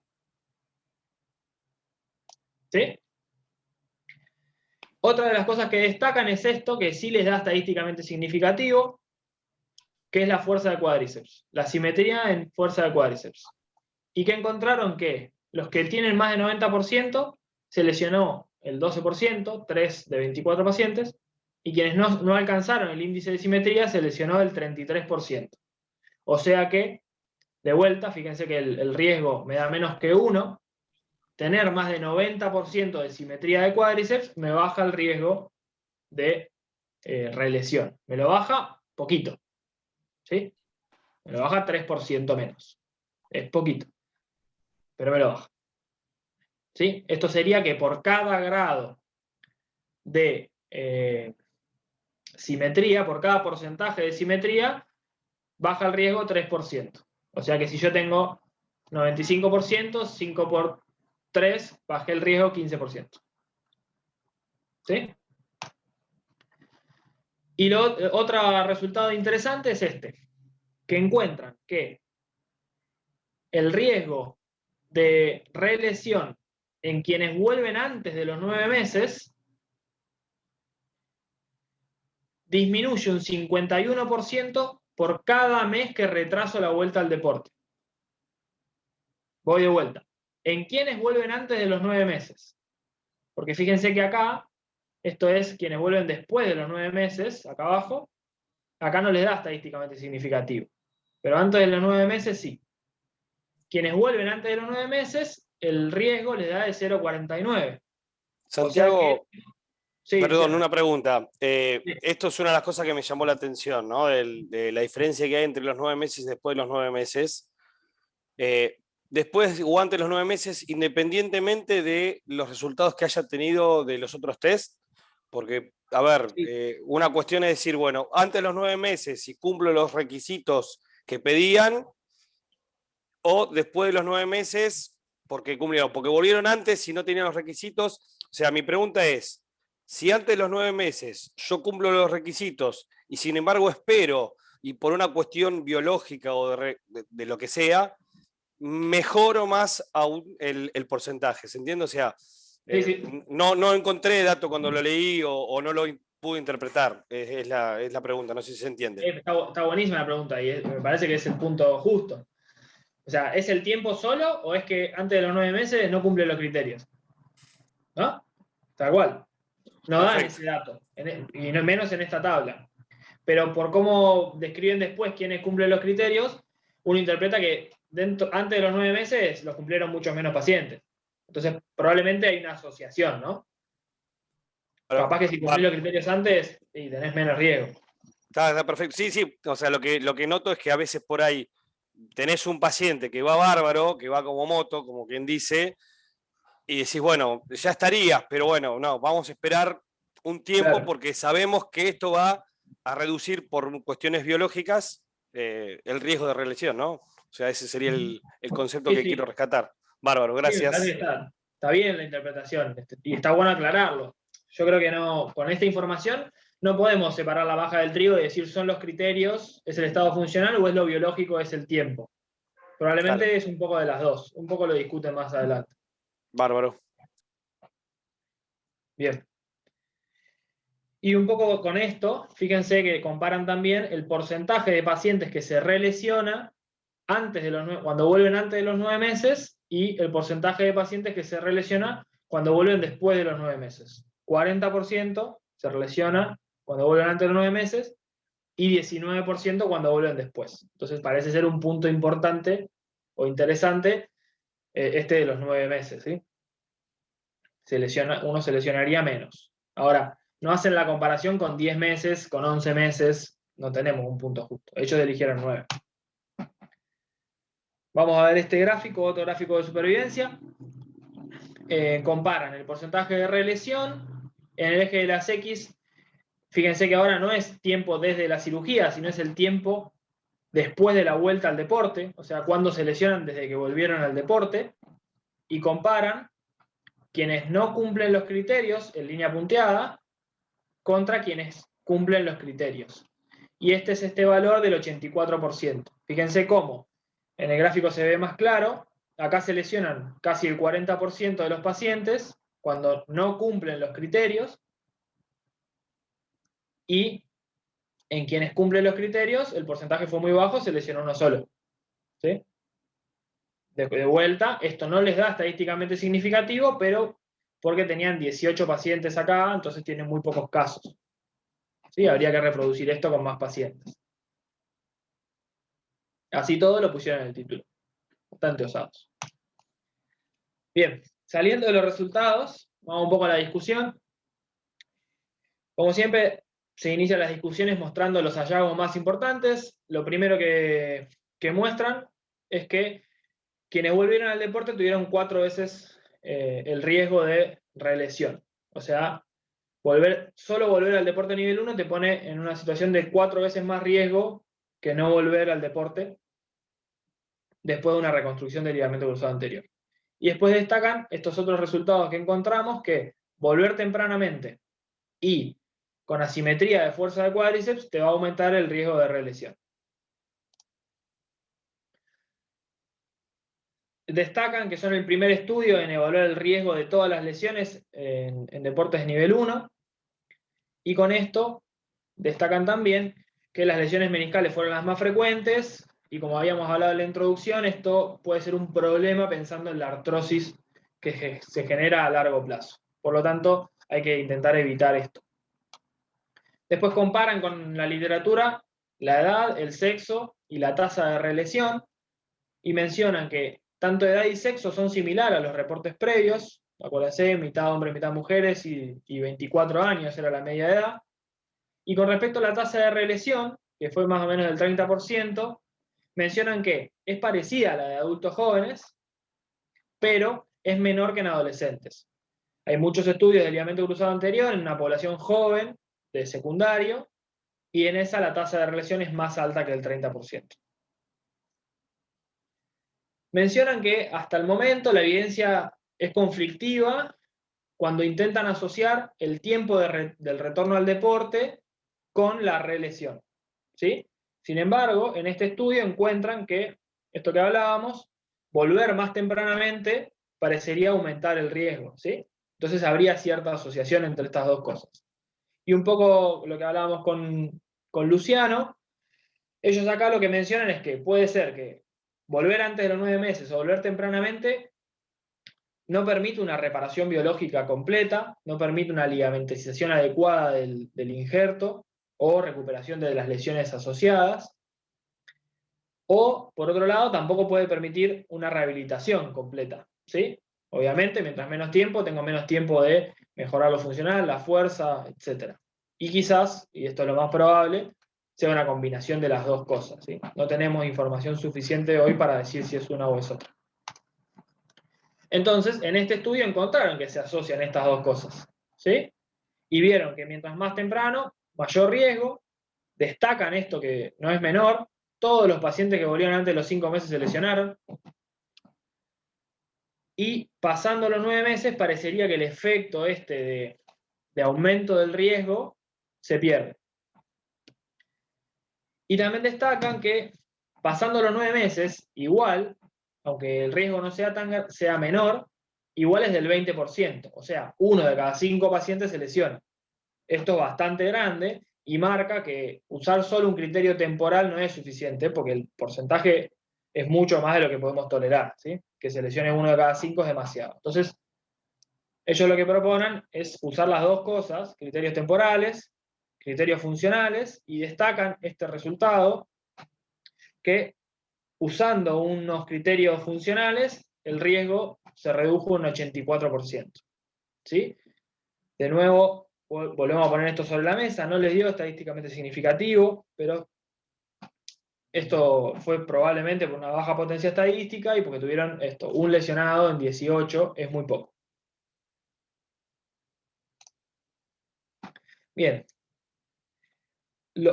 ¿Sí? Otra de las cosas que destacan es esto, que sí les da estadísticamente significativo, que es la fuerza de cuádriceps, la simetría en fuerza de cuádriceps. Y que encontraron que los que tienen más de 90% se lesionó el 12%, 3 de 24 pacientes, y quienes no alcanzaron el índice de simetría se lesionó el 33%. O sea que, de vuelta, fíjense que el riesgo me da menos que 1, tener más de 90% de simetría de cuádriceps me baja el riesgo de relesión. Me lo baja poquito, ¿sí? Me lo baja 3% menos. Es poquito, pero me lo baja. ¿Sí? Esto sería que por cada grado de simetría, por cada porcentaje de simetría, baja el riesgo 3%. O sea que si yo tengo 95%, 5 por 3, bajé el riesgo 15%. ¿Sí? Y otro resultado interesante es este, que encuentran que el riesgo de relesión en quienes vuelven antes de los 9 meses disminuye un 51% por cada mes que retraso la vuelta al deporte. Voy de vuelta. ¿En quienes vuelven antes de los 9 meses? Porque fíjense que acá, esto es quienes vuelven después de los 9 meses, acá abajo, acá no les da estadísticamente significativo. Pero antes de los 9 meses sí. Quienes vuelven antes de los 9 meses, el riesgo les da de 0,49. Santiago, O sea que, sí, perdón, sí. una pregunta. Sí. Esto es una de las cosas que me llamó la atención, ¿no? De la diferencia que hay entre los 9 meses y después de los 9 meses. Después o antes de los 9 meses, independientemente de los resultados que haya tenido de los otros test, porque, a ver, Sí. una cuestión es decir, bueno, antes de los 9 meses, si cumplo los requisitos que pedían, o después de los 9 meses, porque cumplieron, porque volvieron antes y no tenían los requisitos. O sea, mi pregunta es, si antes de los 9 meses yo cumplo los requisitos y sin embargo espero, y por una cuestión biológica o de lo que sea, mejoro más aún el porcentaje, ¿se entiende? O sea, Sí, sí. no encontré dato cuando lo leí o no lo pude interpretar, es la pregunta, no sé si se entiende. Está buenísima la pregunta y me parece que es el punto justo. O sea, ¿es el tiempo solo o es que antes de los 9 meses no cumple los criterios? ¿No? Tal cual. No dan Perfecto. ese dato, y no menos en esta tabla. Pero por cómo describen después quiénes cumplen los criterios, uno interpreta que antes de los 9 meses los cumplieron muchos menos pacientes. Entonces, probablemente hay una asociación, ¿no? Capaz que si cumplís los criterios antes, y tenés menos riesgo. Está perfecto. Sí, sí. O sea, lo que noto es que a veces por ahí tenés un paciente que va bárbaro, que va como moto, como quien dice, y decís, bueno, ya estarías, pero bueno, no, vamos a esperar un tiempo Claro. porque sabemos que esto va a reducir por cuestiones biológicas el riesgo de relesión, ¿no? O sea, ese sería el concepto Sí, que sí. quiero rescatar. Bárbaro, Sí, me parece gracias. que está bien la interpretación, y está bueno aclararlo. Yo creo que no, con esta información no podemos separar la baja del trigo y decir son los criterios, es el estado funcional o es lo biológico, es el tiempo. Claro, Probablemente es un poco de las dos, un poco lo discuten más adelante. bárbaro. Bien. Y un poco con esto, fíjense que comparan también el porcentaje de pacientes que se relesiona cuando vuelven antes de los 9 meses y el porcentaje de pacientes que se relesiona cuando vuelven después de los 9 meses. 40% se relesiona cuando vuelven antes de los 9 meses y 19% cuando vuelven después. Entonces parece ser un punto importante o interesante este de los 9 meses. ¿Sí? Uno se lesionaría menos. Ahora, no hacen la comparación con 10 meses, con 11 meses, no tenemos un punto justo. Ellos eligieron 9. Vamos a ver este gráfico, otro gráfico de supervivencia. Comparan el porcentaje de relesión en el eje de las X. Fíjense que ahora no es tiempo desde la cirugía, sino es el tiempo después de la vuelta al deporte, o sea, cuando se lesionan desde que volvieron al deporte, y comparan quienes no cumplen los criterios en línea punteada contra quienes cumplen los criterios. Y este es este valor del 84%. Fíjense cómo en el gráfico se ve más claro. Acá se lesionan casi el 40% de los pacientes cuando no cumplen los criterios, y en quienes cumplen los criterios el porcentaje fue muy bajo, se lesionó uno solo. ¿Sí? De vuelta, esto no les da estadísticamente significativo, pero porque tenían 18 pacientes acá, entonces tienen muy pocos casos. ¿Sí? Habría que reproducir esto con más pacientes. Así todo lo pusieron en el título. Bastante osados. Bien, saliendo de los resultados, vamos un poco a la discusión. Como siempre, se inician las discusiones mostrando los hallazgos más importantes. Lo primero que muestran es que quienes volvieron al deporte tuvieron 4 veces el riesgo de relesión. O sea, solo volver al deporte nivel 1 te pone en una situación de 4 veces más riesgo que no volver al deporte después de una reconstrucción del ligamento cruzado anterior. Y después destacan estos otros resultados que encontramos, que volver tempranamente y con asimetría de fuerza de cuádriceps te va a aumentar el riesgo de relesión. Destacan que son el primer estudio en evaluar el riesgo de todas las lesiones en deportes de nivel 1, y con esto destacan también que las lesiones meniscales fueron las más frecuentes, y como habíamos hablado en la introducción, esto puede ser un problema pensando en la artrosis que se genera a largo plazo. Por lo tanto, hay que intentar evitar esto. Después comparan con la literatura la edad, el sexo y la tasa de relesión, y mencionan que tanto edad y sexo son similares a los reportes previos. Acuérdense, mitad hombres, mitad mujeres, y 24 años era la media edad. Y con respecto a la tasa de relesión, que fue más o menos del 30%, mencionan que es parecida a la de adultos jóvenes, pero es menor que en adolescentes. Hay muchos estudios de ligamento cruzado anterior en una población joven de secundario, y en esa la tasa de relesión es más alta que el 30%. Mencionan que hasta el momento la evidencia es conflictiva cuando intentan asociar el tiempo del retorno al deporte con la relesión, ¿sí? Sin embargo, en este estudio encuentran que, esto que hablábamos, volver más tempranamente parecería aumentar el riesgo, ¿sí? Entonces habría cierta asociación entre estas dos cosas. Y un poco lo que hablábamos con Luciano, ellos acá lo que mencionan es que puede ser que volver antes de los 9 meses o volver tempranamente no permite una reparación biológica completa, no permite una ligamentización adecuada del injerto o recuperación de las lesiones asociadas. O, por otro lado, tampoco puede permitir una rehabilitación completa, ¿sí? Obviamente, mientras menos tiempo, tengo menos tiempo de mejorar lo funcional, la fuerza, etc. Y quizás, y esto es lo más probable, sea una combinación de las dos cosas, ¿sí? No tenemos información suficiente hoy para decir si es una o es otra. Entonces, en este estudio encontraron que se asocian estas dos cosas, ¿sí? Y vieron que mientras más temprano, mayor riesgo. Destacan esto que no es menor. Todos los pacientes que volvieron antes de los 5 meses se lesionaron. Y pasando los 9 meses, parecería que el efecto de aumento del riesgo se pierde. Y también destacan que pasando los 9 meses, igual, aunque el riesgo no sea menor, igual es del 20%. O sea, 1 de cada 5 pacientes se lesiona. Esto es bastante grande y marca que usar solo un criterio temporal no es suficiente, porque el porcentaje es mucho más de lo que podemos tolerar, ¿sí? Que se lesione 1 de cada 5 es demasiado. Entonces, ellos lo que proponen es usar las dos cosas, criterios temporales, criterios funcionales, y destacan este resultado, que usando unos criterios funcionales, el riesgo se redujo un 84%. ¿Sí? De nuevo, volvemos a poner esto sobre la mesa, no les dio estadísticamente significativo, pero esto fue probablemente por una baja potencia estadística y porque tuvieron un lesionado en 18, es muy poco. Bien.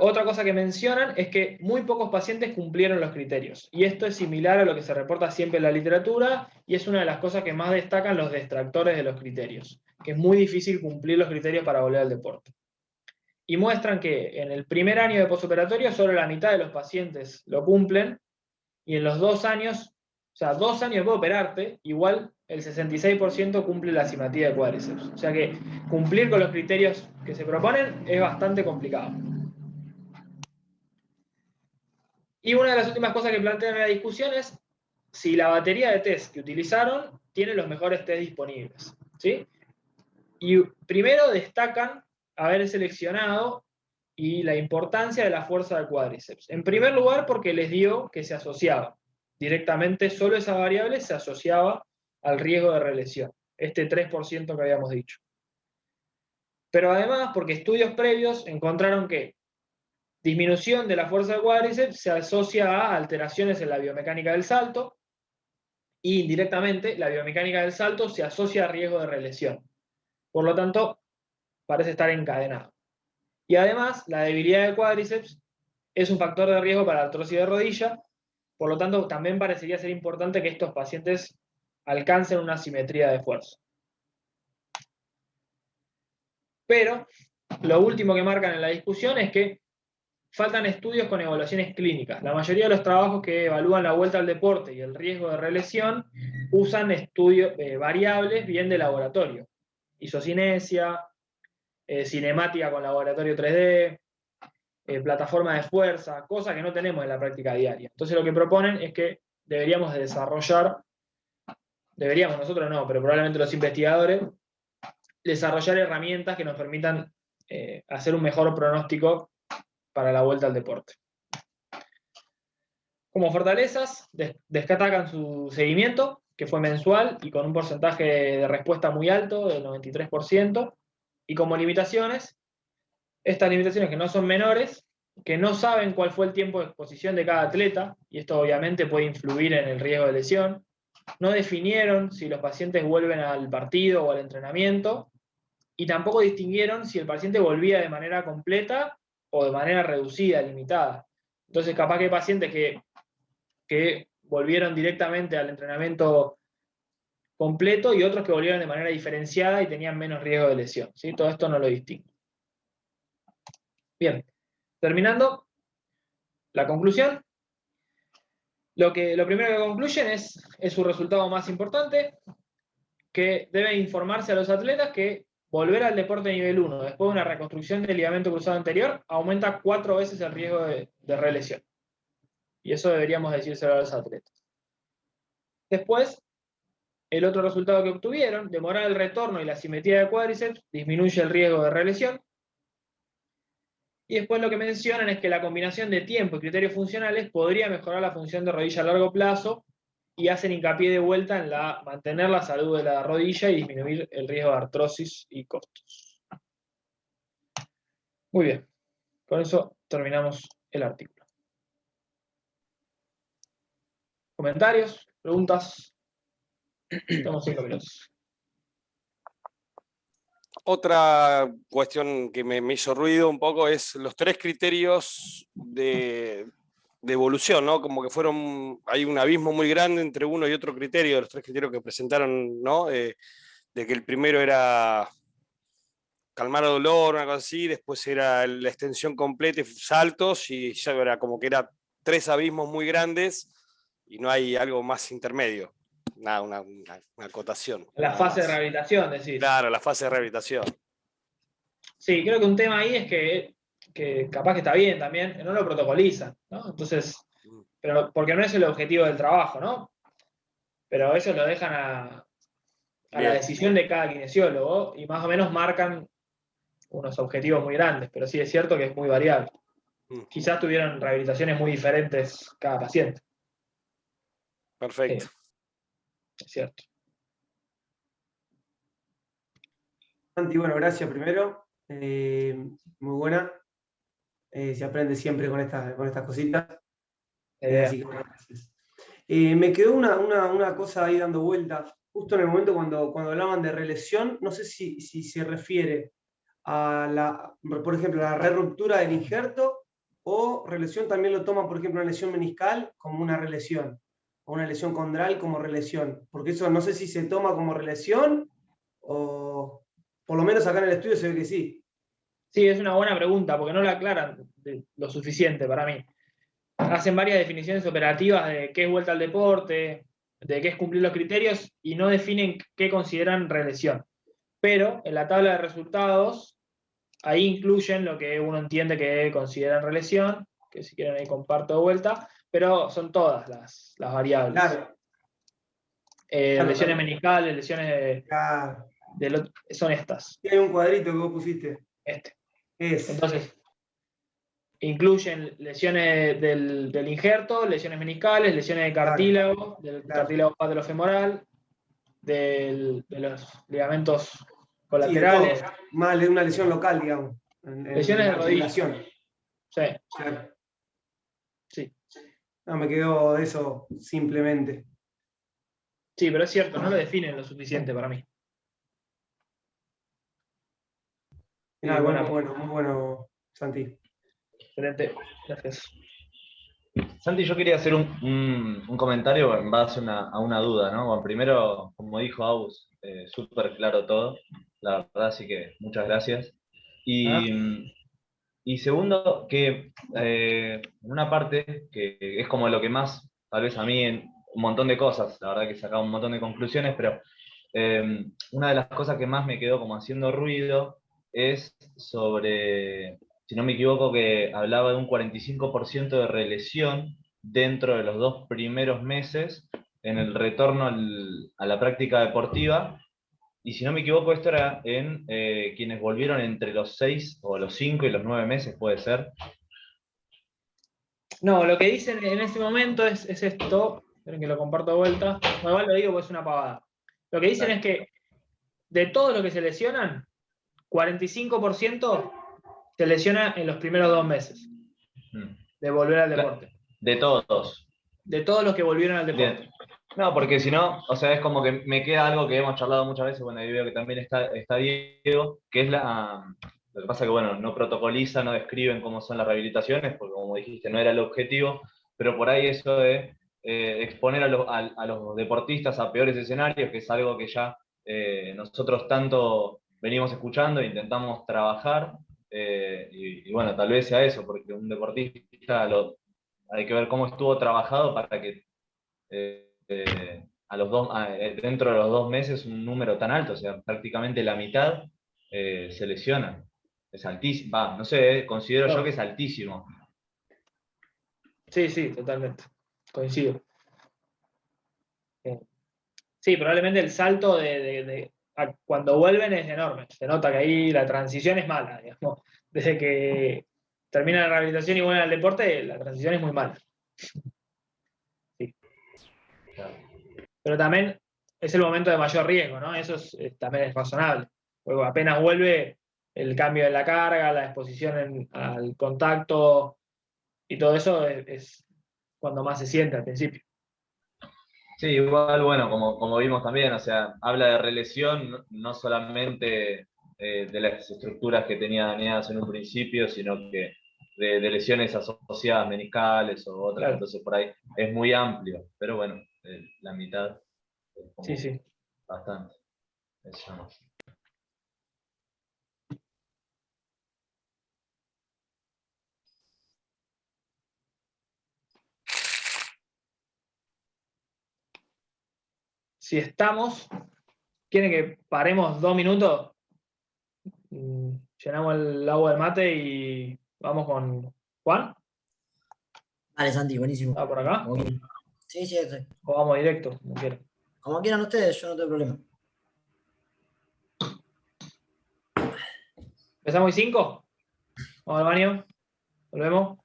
Otra cosa que mencionan es que muy pocos pacientes cumplieron los criterios, y esto es similar a lo que se reporta siempre en la literatura, y es una de las cosas que más destacan los detractores de los criterios, que es muy difícil cumplir los criterios para volver al deporte. Y muestran que en el primer año de postoperatorio solo la mitad de los pacientes lo cumplen, y en los 2 años, o sea, 2 años de operarte, igual el 66% cumple la asimetría de cuádriceps. O sea que cumplir con los criterios que se proponen es bastante complicado. Y una de las últimas cosas que plantean en la discusión es si la batería de test que utilizaron tiene los mejores test disponibles, ¿sí? Y primero destacan haber seleccionado y la importancia de la fuerza del cuádriceps. En primer lugar, porque les dio que se asociaba. Directamente, solo esa variable se asociaba al riesgo de relesión, este 3% que habíamos dicho. Pero además, porque estudios previos encontraron que disminución de la fuerza del cuádriceps se asocia a alteraciones en la biomecánica del salto, y indirectamente la biomecánica del salto se asocia a riesgo de relesión. Por lo tanto, parece estar encadenado. Y además, la debilidad del cuádriceps es un factor de riesgo para la artrosis de rodilla, por lo tanto, también parecería ser importante que estos pacientes alcancen una simetría de fuerza. Pero, lo último que marcan en la discusión es que faltan estudios con evaluaciones clínicas. La mayoría de los trabajos que evalúan la vuelta al deporte y el riesgo de relesión usan estudios variables bien de laboratorio. Isocinesia, cinemática con laboratorio 3D, plataforma de fuerza, cosas que no tenemos en la práctica diaria. Entonces lo que proponen es que deberíamos desarrollar, nosotros no, pero probablemente los investigadores, desarrollar herramientas que nos permitan hacer un mejor pronóstico para la vuelta al deporte. Como fortalezas, destacan su seguimiento, que fue mensual y con un porcentaje de respuesta muy alto, del 93%, y como limitaciones, estas limitaciones que no son menores, que no saben cuál fue el tiempo de exposición de cada atleta, y esto obviamente puede influir en el riesgo de lesión, no definieron si los pacientes vuelven al partido o al entrenamiento, y tampoco distinguieron si el paciente volvía de manera completa o de manera reducida, limitada. Entonces, capaz que hay pacientes que volvieron directamente al entrenamiento completo y otros que volvieron de manera diferenciada y tenían menos riesgo de lesión, ¿sí? Todo esto no lo distingue. Bien, terminando, la conclusión. Lo primero que concluyen es su resultado más importante, que debe informarse a los atletas que volver al deporte nivel 1 después de una reconstrucción del ligamento cruzado anterior aumenta 4 veces el riesgo de relesión. Y eso deberíamos decírselo a los atletas. Después, el otro resultado que obtuvieron, demorar el retorno y la simetría de cuádriceps, disminuye el riesgo de relesión. Y después lo que mencionan es que la combinación de tiempo y criterios funcionales podría mejorar la función de rodilla a largo plazo y hacen hincapié de vuelta en mantener la salud de la rodilla y disminuir el riesgo de artrosis y costos. Muy bien, con eso terminamos el artículo. ¿Comentarios? ¿Preguntas? Tenemos 5 minutos. Otra cuestión que me hizo ruido un poco es los 3 criterios de evolución, ¿no? Como que hay un abismo muy grande entre uno y otro criterio, de los 3 criterios que presentaron, ¿no? De que el primero era calmar el dolor, una cosa así, después era la extensión completa y saltos, y ya era como que eran 3 abismos muy grandes y no hay algo más intermedio. Nada, una acotación. La fase de rehabilitación, decís. Claro, la fase de rehabilitación. Sí, creo que un tema ahí es que capaz que está bien también, no lo protocolizan, ¿no? Entonces, pero porque no es el objetivo del trabajo, ¿no? Pero ellos lo dejan a la decisión de cada kinesiólogo y más o menos marcan unos objetivos muy grandes, pero sí es cierto que es muy variable. Quizás tuvieron rehabilitaciones muy diferentes cada paciente. Perfecto. Es cierto. Santi, bueno, gracias primero. Muy buena. Se aprende siempre con estas cositas. Así que gracias. Me quedó una cosa ahí dando vueltas. Justo en el momento cuando hablaban de relesión, no sé si se refiere a por ejemplo, la reruptura del injerto, o relesión también lo toma, por ejemplo, una lesión meniscal como una relesión, o una lesión condral como relesión. Porque eso no sé si se toma como relesión, o por lo menos acá en el estudio se ve que sí. Sí, es una buena pregunta, porque no la aclaran lo suficiente para mí. Hacen varias definiciones operativas de qué es vuelta al deporte, de qué es cumplir los criterios, y no definen qué consideran relesión. Pero en la tabla de resultados, ahí incluyen lo que uno entiende que consideran relesión, que si quieren ahí comparto de vuelta, pero son todas las variables. Claro. Lesiones meniscales, lesiones son estas. Hay un cuadrito que vos pusiste. Entonces, incluyen lesiones del injerto, lesiones meniscales, lesiones de cartílago, del cartílago patelofemoral, de los ligamentos Sí, de colaterales. todo. Más de una lesión local, digamos. Lesiones de la rodilla. articulación. Sí, Claro. sí. No, me quedó eso simplemente. Sí, pero es cierto, no lo definen lo suficiente para mí. Muy Buena. bueno, Santi. Excelente, gracias. Santi, yo quería hacer un comentario en base a una duda, ¿no? Bueno, primero, como dijo Aus, súper claro todo, la verdad, así que muchas gracias. Y segundo, que una parte que es como lo que más, tal vez a mí, en un montón de cosas, la verdad que he sacado un montón de conclusiones, pero una de las cosas que más me quedó como haciendo ruido es sobre, si no me equivoco, que hablaba de un 45% de relesión dentro de los 2 primeros meses en el retorno a la práctica deportiva. Y si no me equivoco, esto era en quienes volvieron entre los 6 o los 5 y los 9 meses, puede ser. No, lo que dicen en este momento es esto. Esperen que lo comparto de vuelta. Bueno, igual lo digo porque es una pavada. Lo que dicen es que de todos los que se lesionan, 45% se lesiona en los primeros 2 meses de volver al deporte. De todos. De todos los que volvieron al deporte. Bien. No, porque si no, o sea, es como que me queda algo que hemos charlado muchas veces, bueno, ahí veo que también está Diego, que es lo que pasa que, bueno, no protocoliza, no describen cómo son las rehabilitaciones, porque como dijiste, no era el objetivo, pero por ahí eso de exponer a los deportistas a peores escenarios, que es algo que ya nosotros tanto venimos escuchando e intentamos trabajar, y bueno, tal vez sea eso, porque un deportista hay que ver cómo estuvo trabajado para que dentro de los 2 meses un número tan alto, o sea, prácticamente la mitad se lesiona. Es altísimo, no sé, considero yo que es altísimo. Sí, totalmente. Coincido. Sí, probablemente el salto a cuando vuelven es enorme. Se nota que ahí la transición es mala, digamos. Desde que termina la rehabilitación y vuelven al deporte, la transición es muy mala. Sí. Claro. Pero también es el momento de mayor riesgo, ¿no? Eso también es razonable. Porque apenas vuelve el cambio de la carga, la exposición al contacto y todo eso es cuando más se siente al principio. Sí, igual, bueno, como vimos también, o sea, habla de relesión, no solamente de las estructuras que tenía dañadas en un principio, sino que de lesiones asociadas meniscales o otras, Claro. Entonces por ahí es muy amplio, pero bueno, la mitad es como Sí. bastante. Eso no. Si estamos, ¿quieren que paremos 2 minutos? Llenamos el agua del mate y vamos con Juan. Dale, Santi, buenísimo. ¿Está por acá? Sí, estoy. O vamos directo, como quieran. Como quieran ustedes, yo no tengo problema. ¿Empezamos y 5? Vamos al baño. Volvemos.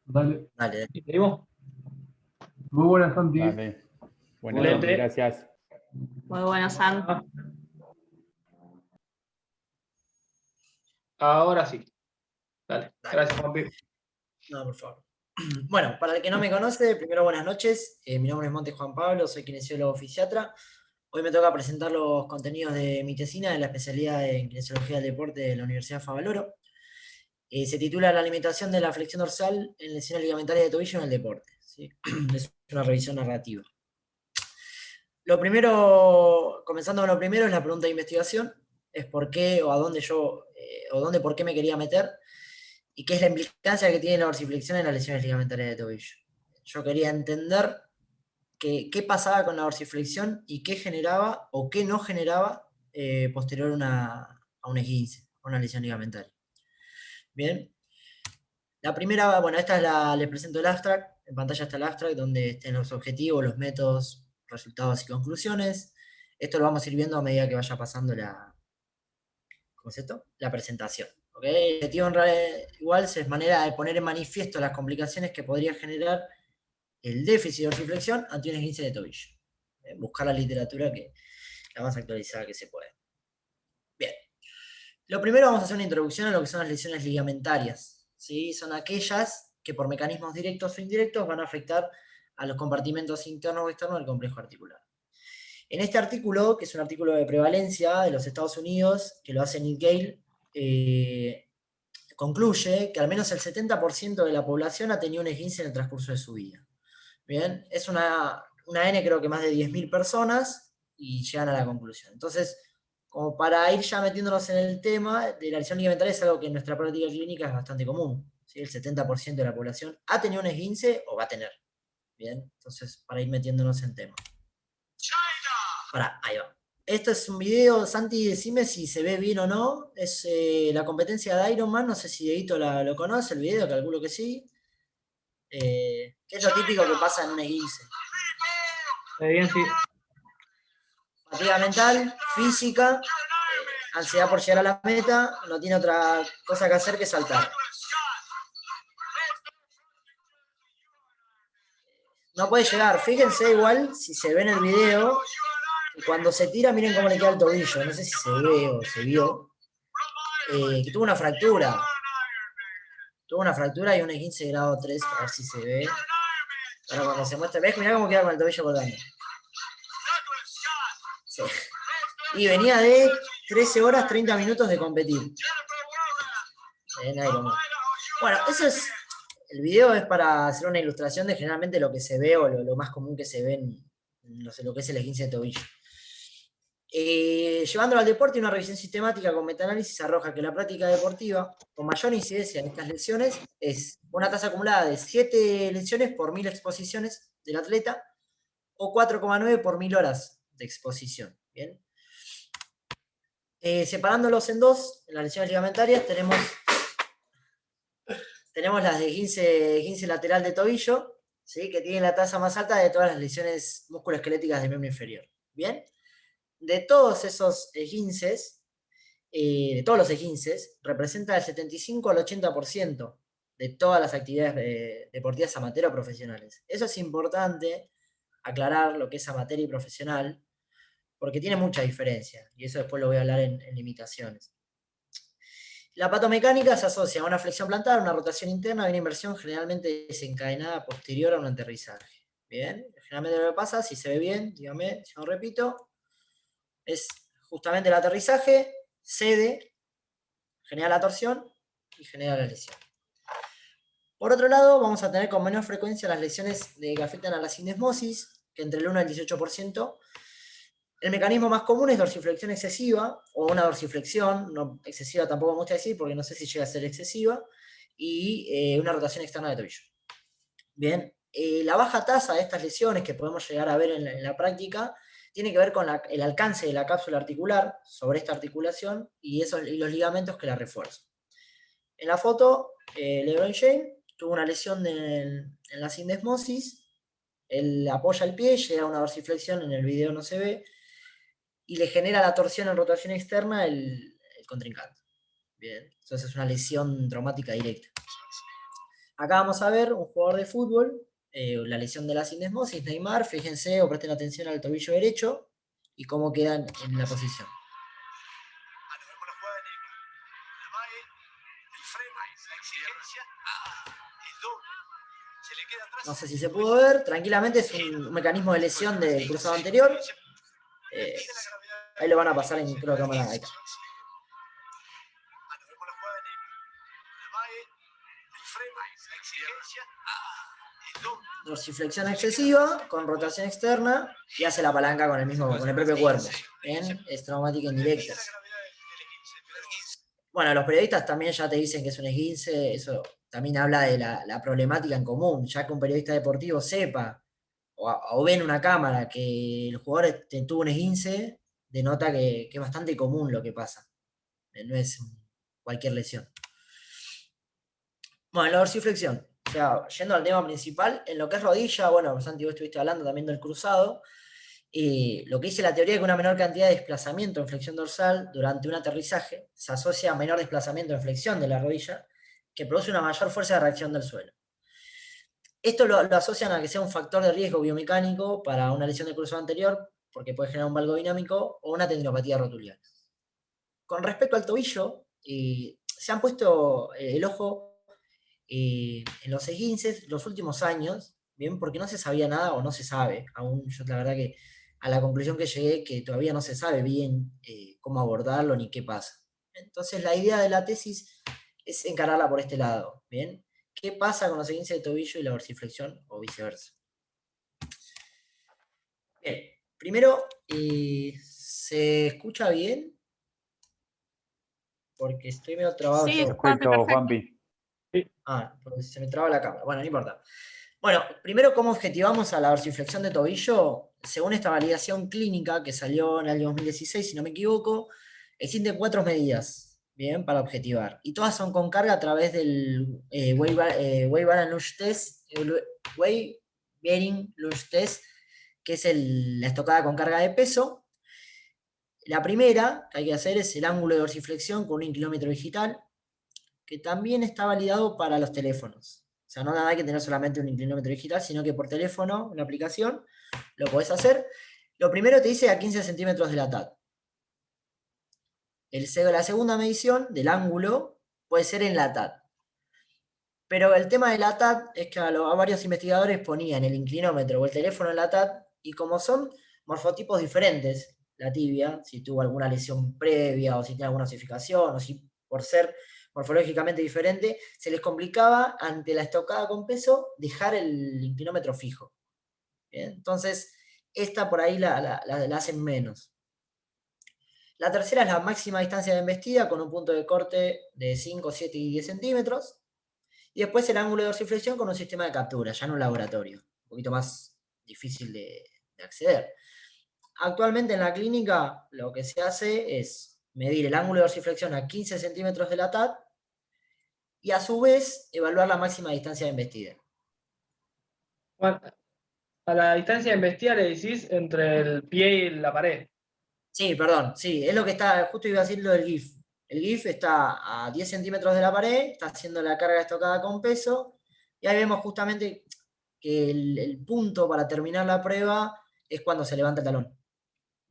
Dale. ¿Y seguimos? Muy buenas, Santi. Vale. Buenas Excelente. noches, gracias. Muy bueno, Sam. Ahora sí. Dale. Gracias, Juanpi. No, por favor. Bueno, para el que no me conoce, primero buenas noches. Mi nombre es Monte Juan Pablo, soy kinesiólogo fisiatra. Hoy me toca presentar los contenidos de mi tesina de la especialidad en kinesiología del deporte de la Universidad Favaloro. Se titula La limitación de la flexión dorsal en lesiones ligamentarias de tobillo en el deporte. ¿Sí? Es una revisión narrativa. Lo primero, comenzando con lo primero, es la pregunta de investigación. Es por qué o a dónde por qué me quería meter. Y qué es la implicancia que tiene la dorsiflexión en las lesiones ligamentarias de tobillo. Yo quería entender qué pasaba con la dorsiflexión y qué generaba o qué no generaba posterior a un esguince, a una lesión ligamentaria. Bien. La primera, bueno, les presento el abstract. En pantalla está el abstract donde estén los objetivos, los métodos, resultados y conclusiones. Esto lo vamos a ir viendo a medida que vaya pasando la presentación. ¿Ok? El objetivo en realidad igual es manera de poner en manifiesto las complicaciones que podría generar el déficit de dorsiflexión ante un esguince de tobillo. Buscar la literatura que la más actualizada que se puede. Bien. Lo primero vamos a hacer una introducción a lo que son las lesiones ligamentarias. ¿Sí? Son aquellas que por mecanismos directos o indirectos van a afectar a los compartimentos internos o externos del complejo articular. En este artículo, que es un artículo de prevalencia de los Estados Unidos, que lo hace Nick Gale, concluye que al menos el 70% de la población ha tenido un esguince en el transcurso de su vida. Bien, es una N creo que más de 10.000 personas y llegan a la conclusión. Entonces, como para ir ya metiéndonos en el tema de la lesión ligamentaria, es algo que en nuestra práctica clínica es bastante común. ¿Sí? El 70% de la población ha tenido un esguince o va a tener. Bien, entonces para ir metiéndonos en tema. Ahí va. Esto es un video, Santi, decime si se ve bien o no. Es la competencia de Ironman, no sé si Dieguito lo conoce, el video, calculo que sí. ¿Qué es lo típico que pasa en un esguince? Bien, sí. Fatiga mental, física, ansiedad por llegar a la meta, no tiene otra cosa que hacer que saltar. No puede llegar, fíjense igual, si se ve en el video, cuando se tira, miren cómo le queda el tobillo, no sé si se ve o se vio, que tuvo una fractura. Tuvo una fractura y un esguince de grado 3, a ver si se ve. Ahora cuando se muestra, ¿ves? Mirá cómo queda con el tobillo colgando. Sí. Y venía de 13 horas 30 minutos de competir en Ironman. Bueno, eso es. El video es para hacer una ilustración de generalmente lo que se ve o lo más común que se ve en lo que es el esguince de tobillo. Llevándolo al deporte, una revisión sistemática con metaanálisis arroja que la práctica deportiva con mayor incidencia en estas lesiones es una tasa acumulada de 7 lesiones por 1000 exposiciones del atleta o 4,9 por 1000 horas de exposición. ¿Bien? Separándolos en dos, en las lesiones ligamentarias tenemos las de esguince lateral de tobillo, ¿sí? Que tienen la tasa más alta de todas las lesiones musculoesqueléticas del miembro inferior. ¿Bien? De todos esos esguinces, de todos los esguinces, representa el 75 al 80% de todas las actividades deportivas amateur o profesionales. Eso es importante aclarar lo que es amateur y profesional, porque tiene mucha diferencia, y eso después lo voy a hablar en limitaciones. La patomecánica se asocia a una flexión plantar, una rotación interna y una inversión generalmente desencadenada posterior a un aterrizaje. Bien, generalmente lo que pasa, si se ve bien, dígame, si no repito, es justamente el aterrizaje, cede, genera la torsión y genera la lesión. Por otro lado, vamos a tener con menor frecuencia las lesiones que afectan a la sindesmosis, que entre el 1 y el 18%. El mecanismo más común es dorsiflexión excesiva, o una dorsiflexión, no excesiva tampoco me gusta decir, porque no sé si llega a ser excesiva, y una rotación externa de tobillo. Bien, la baja tasa de estas lesiones que podemos llegar a ver en la práctica tiene que ver con el alcance de la cápsula articular sobre esta articulación y los ligamentos que la refuerzan. En la foto, LeBron James tuvo una lesión en la sindesmosis, él apoya el pie, llega a una dorsiflexión, en el video no se ve, y le genera la torsión en rotación externa el contrincante. Bien, entonces es una lesión traumática directa. Acá vamos a ver un jugador de fútbol, la lesión de la sindesmosis, Neymar, fíjense o presten atención al tobillo derecho y cómo quedan en la posición. No sé si se pudo ver, tranquilamente es un mecanismo de lesión del cruzado anterior. Ahí lo van a pasar en creo, cámara. Ahí está. Dorsiflexión excesiva con rotación externa y hace la palanca con el propio cuerpo. ¿Bien? Es traumática indirecta. Bueno, los periodistas también ya te dicen que es un esguince, eso también habla de la problemática en común, ya que un periodista deportivo sepa o ve en una cámara que el jugador tuvo un esguince, denota que es bastante común lo que pasa. No es cualquier lesión. Bueno, la dorsiflexión. O sea, yendo al tema principal, en lo que es rodilla, bueno, Santi, vos estuviste hablando también del cruzado. lo que dice la teoría es que una menor cantidad de desplazamiento en flexión dorsal durante un aterrizaje se asocia a menor desplazamiento en flexión de la rodilla, que produce una mayor fuerza de reacción del suelo. Esto lo asocian a que sea un factor de riesgo biomecánico para una lesión del cruzado anterior, porque puede generar un valgo dinámico o una tendinopatía rotuliana. Con respecto al tobillo, se han puesto el ojo en los esguinces los últimos años, bien, porque no se sabía nada o no se sabe. Aún yo la verdad que a la conclusión que llegué que todavía no se sabe bien cómo abordarlo ni qué pasa. Entonces la idea de la tesis es encararla por este lado, ¿bien? ¿Qué pasa con los esguinces de tobillo y la dorsiflexión o viceversa? Bien, primero, ¿se escucha bien? Porque estoy medio trabado Sí, yo. Juanpi, Perfecto, perfecto. Juanpi. Porque se me traba la cámara. Bueno, no importa. Bueno, primero, ¿cómo objetivamos a la dorsiflexión de tobillo? Según esta validación clínica que salió en el año 2016, si no me equivoco, existen 4 medidas, bien, para objetivar. Y todas son con carga a través del Weight Bearing Lunge Test, Weight Bearing Lunge Test, que es la estocada con carga de peso. La primera que hay que hacer es el ángulo de dorsiflexión con un inclinómetro digital, que también está validado para los teléfonos. O sea, no nada hay que tener solamente un inclinómetro digital, sino que por teléfono, una aplicación, lo podés hacer. Lo primero te dice a 15 centímetros de la TAT. La segunda medición del ángulo puede ser en la TAT. Pero el tema de la TAT es que a varios investigadores ponían el inclinómetro o el teléfono en la TAT, y como son morfotipos diferentes, la tibia, si tuvo alguna lesión previa o si tiene alguna osificación o si por ser morfológicamente diferente, se les complicaba ante la estocada con peso dejar el inclinómetro fijo. ¿Bien? Entonces, esta por ahí la hacen menos. La tercera es la máxima distancia de embestida con un punto de corte de 5, 7 y 10 centímetros. Y después el ángulo de dorsiflexión con un sistema de captura, ya en un laboratorio, un poquito más difícil de acceder. Actualmente en la clínica lo que se hace es medir el ángulo de dorsiflexión a 15 centímetros de la TAT y a su vez evaluar la máxima distancia de embestida. Bueno, a la distancia de embestida le decís entre el pie y la pared. Sí, perdón, sí, es lo que está, justo iba a decir lo del GIF. El GIF está a 10 centímetros de la pared, está haciendo la carga estocada con peso, y ahí vemos justamente que el punto para terminar la prueba es cuando se levanta el talón.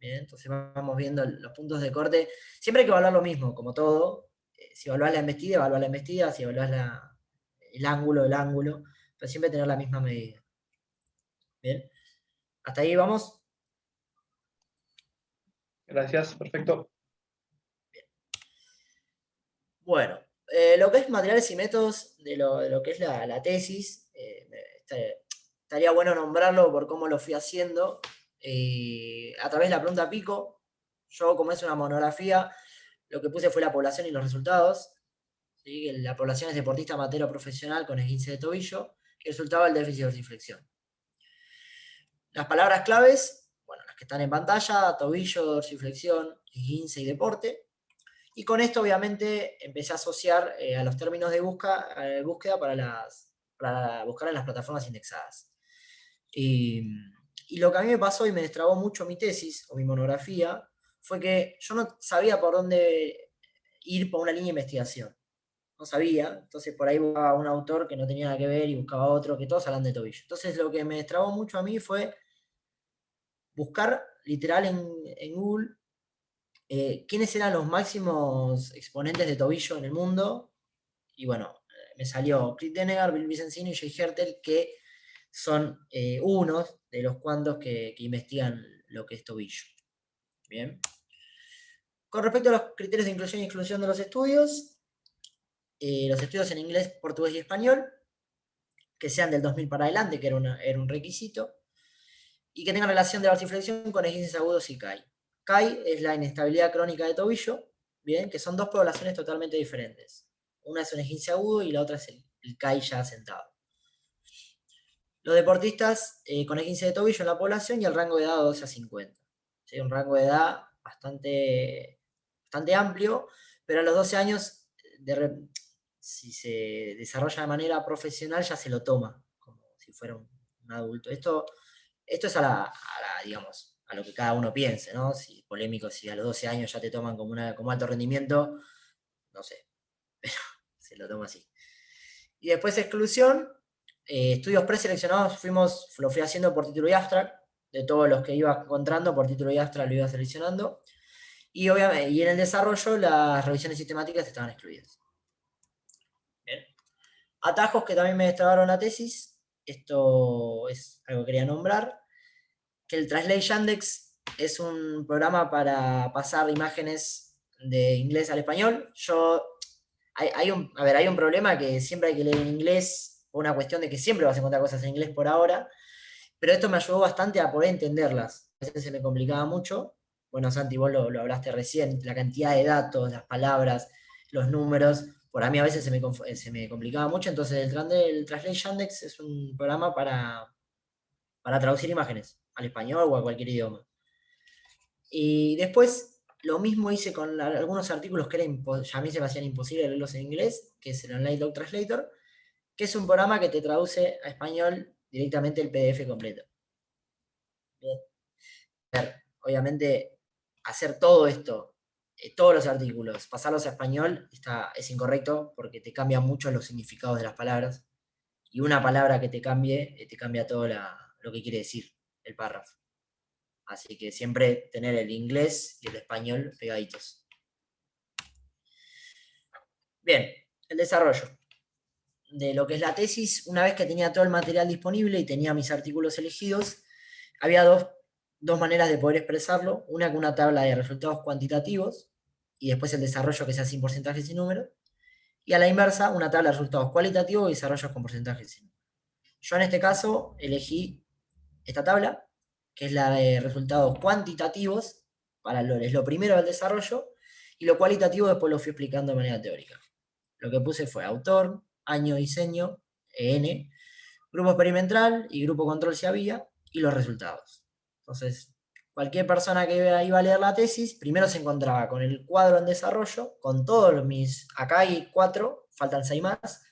Bien, entonces vamos viendo los puntos de corte. Siempre hay que evaluar lo mismo, como todo. Si evaluás la embestida, evaluás la embestida, si evaluás el ángulo, pero siempre tener la misma medida. Bien, hasta ahí vamos. Gracias, perfecto. Bueno, lo que es materiales y métodos de lo que es la tesis, estaría bueno nombrarlo por cómo lo fui haciendo. A través de la pregunta Pico, yo como es una monografía, lo que puse fue la población y los resultados. ¿Sí? La población es deportista amateur o profesional con esguince de tobillo, y el resultado del déficit de dorsiflexión. Las palabras claves, bueno, las que están en pantalla: tobillo, dorsiflexión, esguince y deporte. Y con esto, obviamente, empecé a asociar a los términos de búsqueda para buscar en las plataformas indexadas. Y lo que a mí me pasó y me destrabó mucho mi tesis o mi monografía fue que yo no sabía por dónde ir por una línea de investigación. No sabía, entonces por ahí buscaba un autor que no tenía nada que ver y buscaba otro, que todos hablan de tobillo. Entonces lo que me destrabó mucho a mí fue buscar literal en Google quiénes eran los máximos exponentes de tobillo en el mundo. Y bueno, me salió Chris Denegar, Bill Vicencino y Jay Hertel, que son unos de los cuantos que investigan lo que es tobillo. Bien. Con respecto a los criterios de inclusión y exclusión de los estudios en inglés, portugués y español, que sean del 2000 para adelante, que era un requisito, y que tengan relación de dorsiflexión con esguinces agudos y CAI. CAI es la inestabilidad crónica de tobillo, bien, que son dos poblaciones totalmente diferentes. Una es un esguince agudo y la otra es el CAI ya asentado. Los deportistas con esguince de tobillo en la población y el rango de edad de 12 a 50. ¿Sí? Un rango de edad bastante amplio, pero a los 12 años, si se desarrolla de manera profesional, ya se lo toma como si fuera un adulto. Esto es digamos, a lo que cada uno piense, ¿no? Si polémico, si a los 12 años ya te toman como alto rendimiento, no sé, pero se lo toma así. Y después exclusión, estudios preseleccionados, lo fui haciendo por título y abstract, de todos los que iba encontrando, por título y abstract lo iba seleccionando, y obviamente, y en el desarrollo las revisiones sistemáticas estaban excluidas. Bien. Atajos que también me destrabaron la tesis, esto es algo que quería nombrar, que el Translate Yandex es un programa para pasar imágenes de inglés al español. Hay un problema que siempre hay que leer en inglés, por una cuestión de que siempre vas a encontrar cosas en inglés por ahora, pero esto me ayudó bastante a poder entenderlas. A veces se me complicaba mucho. Bueno, Santi, vos lo hablaste recién, la cantidad de datos, las palabras, los números, por a mí a veces se me complicaba mucho, entonces el Translate Yandex es un programa para traducir imágenes al español o a cualquier idioma. Y después lo mismo hice con algunos artículos que ya a mí se me hacían imposible leerlos en inglés, que es el Online Doc Translator, que es un programa que te traduce a español directamente el PDF completo. Bien. Obviamente, hacer todo esto, todos los artículos, pasarlos a español es incorrecto porque te cambian mucho los significados de las palabras. Y una palabra que te cambia todo lo que quiere decir el párrafo. Así que siempre tener el inglés y el español pegaditos. Bien, el desarrollo de lo que es la tesis. Una vez que tenía todo el material disponible y tenía mis artículos elegidos, había dos maneras de poder expresarlo. Una con una tabla de resultados cuantitativos y después el desarrollo que sea sin porcentajes y números. Y a la inversa, una tabla de resultados cualitativos y desarrollos con porcentajes y números. Yo en este caso elegí esta tabla, que es la de resultados cuantitativos, es lo primero del desarrollo, y lo cualitativo después lo fui explicando de manera teórica. Lo que puse fue autor, año, diseño, EN, grupo experimental y grupo control si había, y los resultados. Entonces, cualquier persona que iba a leer la tesis, primero se encontraba con el cuadro en desarrollo, con todos acá hay 4, faltan 6 más,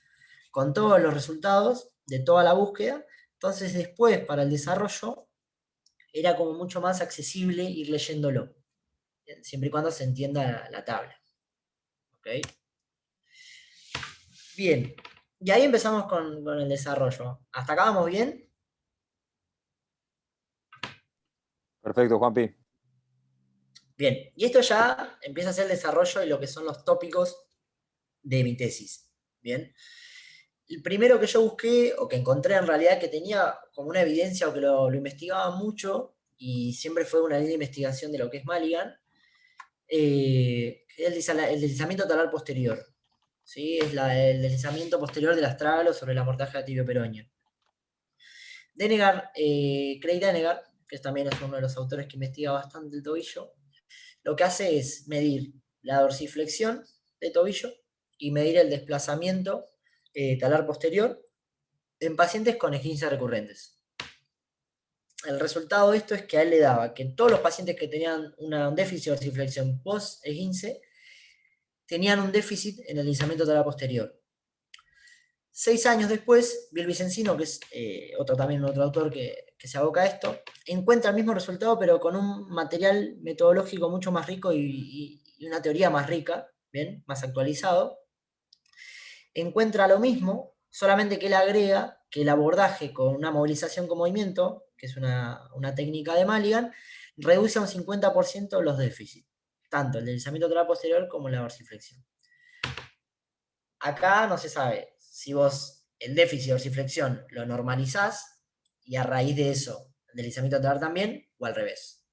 con todos los resultados de toda la búsqueda. Entonces después para el desarrollo era como mucho más accesible ir leyéndolo, siempre y cuando se entienda la tabla. ¿Ok? Bien, y ahí empezamos con el desarrollo. ¿Hasta acá vamos bien? Perfecto, Juanpi. Bien, y esto ya empieza a ser el desarrollo de lo que son los tópicos de mi tesis. Bien. El primero que yo busqué, o que encontré en realidad que tenía como una evidencia o que lo investigaba mucho, y siempre fue una línea de investigación de lo que es Mulligan, el deslizamiento talar posterior. ¿Sí? Es el deslizamiento posterior del astragalo sobre la mortaja tibio-peroña. Craig Denegar, que también es uno de los autores que investiga bastante el tobillo, lo que hace es medir la dorsiflexión de tobillo y medir el desplazamiento talar posterior en pacientes con esguinces recurrentes. El resultado de esto es que a él le daba que todos los pacientes que tenían un déficit de dorsiflexión post-esguince tenían un déficit en el deslizamiento talar posterior. 6 años después, Bill Vicencino, que es también otro autor que se aboca a esto, encuentra el mismo resultado, pero con un material metodológico mucho más rico y una teoría más rica, ¿bien? Más actualizado. Encuentra lo mismo, solamente que él agrega que el abordaje con una movilización con movimiento, que es una técnica de Mulligan, reduce a un 50% los déficits, tanto el deslizamiento talar posterior como la dorsiflexión. Acá no se sabe si vos el déficit de dorsiflexión lo normalizás y a raíz de eso el deslizamiento talar también, o al revés.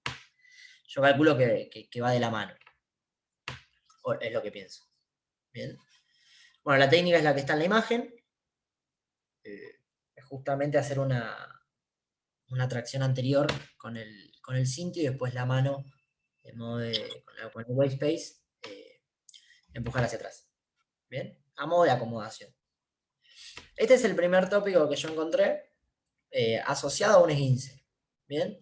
Yo calculo que va de la mano. O es lo que pienso. Bien. Bueno, la técnica es la que está en la imagen. Es justamente hacer una tracción anterior con el cinto y después la mano de modo con el white space empujar hacia atrás. Bien, a modo de acomodación. Este es el primer tópico que yo encontré asociado a un esguince. Bien.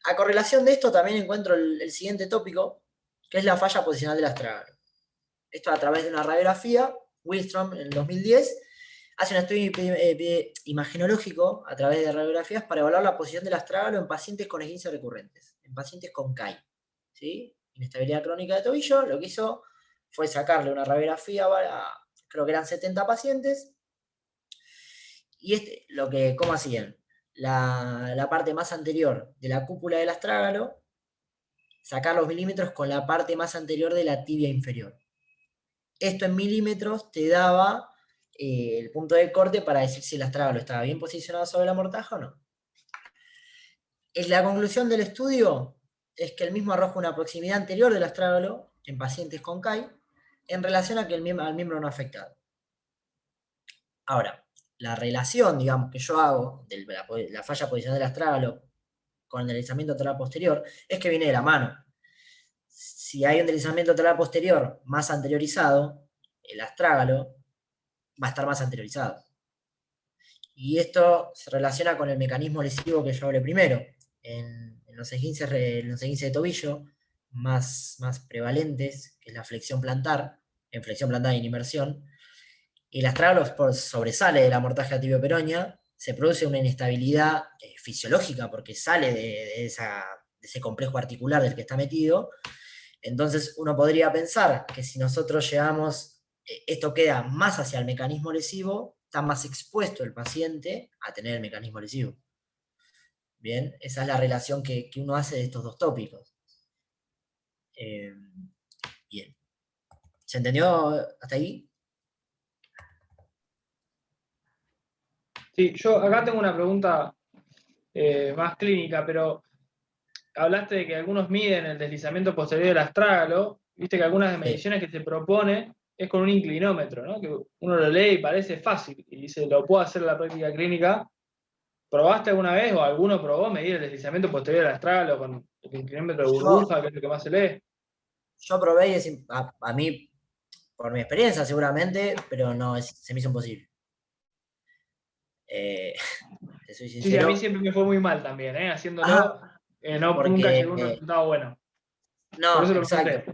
A correlación de esto también encuentro el siguiente tópico, que es la falla posicional del astragalo. Esto a través de una radiografía, Willström en el 2010, hace un estudio imagenológico a través de radiografías para evaluar la posición del astrágalo en pacientes con esguinces recurrentes, en pacientes con CAI, ¿sí? Inestabilidad crónica de tobillo. Lo que hizo fue sacarle una radiografía creo que eran 70 pacientes, y ¿cómo hacían? La parte más anterior de la cúpula del astrágalo, sacar los milímetros con la parte más anterior de la tibia inferior. Esto en milímetros te daba el punto de corte para decir si el astrágalo estaba bien posicionado sobre la mortaja o no. La conclusión del estudio es que el mismo arroja una proximidad anterior del astrágalo en pacientes con CAI en relación al miembro no afectado. Ahora, la relación, digamos, que yo hago de la falla posicional del astrágalo con el deslizamiento lateral posterior es que viene de la mano. Si hay un deslizamiento lateral posterior más anteriorizado, el astrágalo va a estar más anteriorizado. Y esto se relaciona con el mecanismo lesivo que yo hablé primero. En los esguinces de tobillo más prevalentes, que es la flexión plantar, en flexión plantar y en inversión, y el astrágalo sobresale de la mortaja tibio-peronia, se produce una inestabilidad fisiológica porque sale de ese complejo articular del que está metido. Entonces uno podría pensar que si nosotros llevamos, esto queda más hacia el mecanismo lesivo, está más expuesto el paciente a tener el mecanismo lesivo. Bien, esa es la relación que uno hace de estos dos tópicos. Bien. ¿Se entendió hasta ahí? Sí, yo acá tengo una pregunta más clínica, pero hablaste de que algunos miden el deslizamiento posterior del astrágalo. Viste que algunas mediciones que se propone es con un inclinómetro, ¿no? Que uno lo lee y parece fácil, y dice, lo puedo hacer en la práctica clínica. ¿Probaste alguna vez o alguno probó medir el deslizamiento posterior del astrágalo con el inclinómetro de burbuja, que es lo que más se lee? Yo probé y a mí, por mi experiencia seguramente, pero no, se me hizo imposible. Te soy sincero. Sí, a mí siempre me fue muy mal también, haciéndolo. Nunca llegó a un resultado bueno. No, por eso exacto.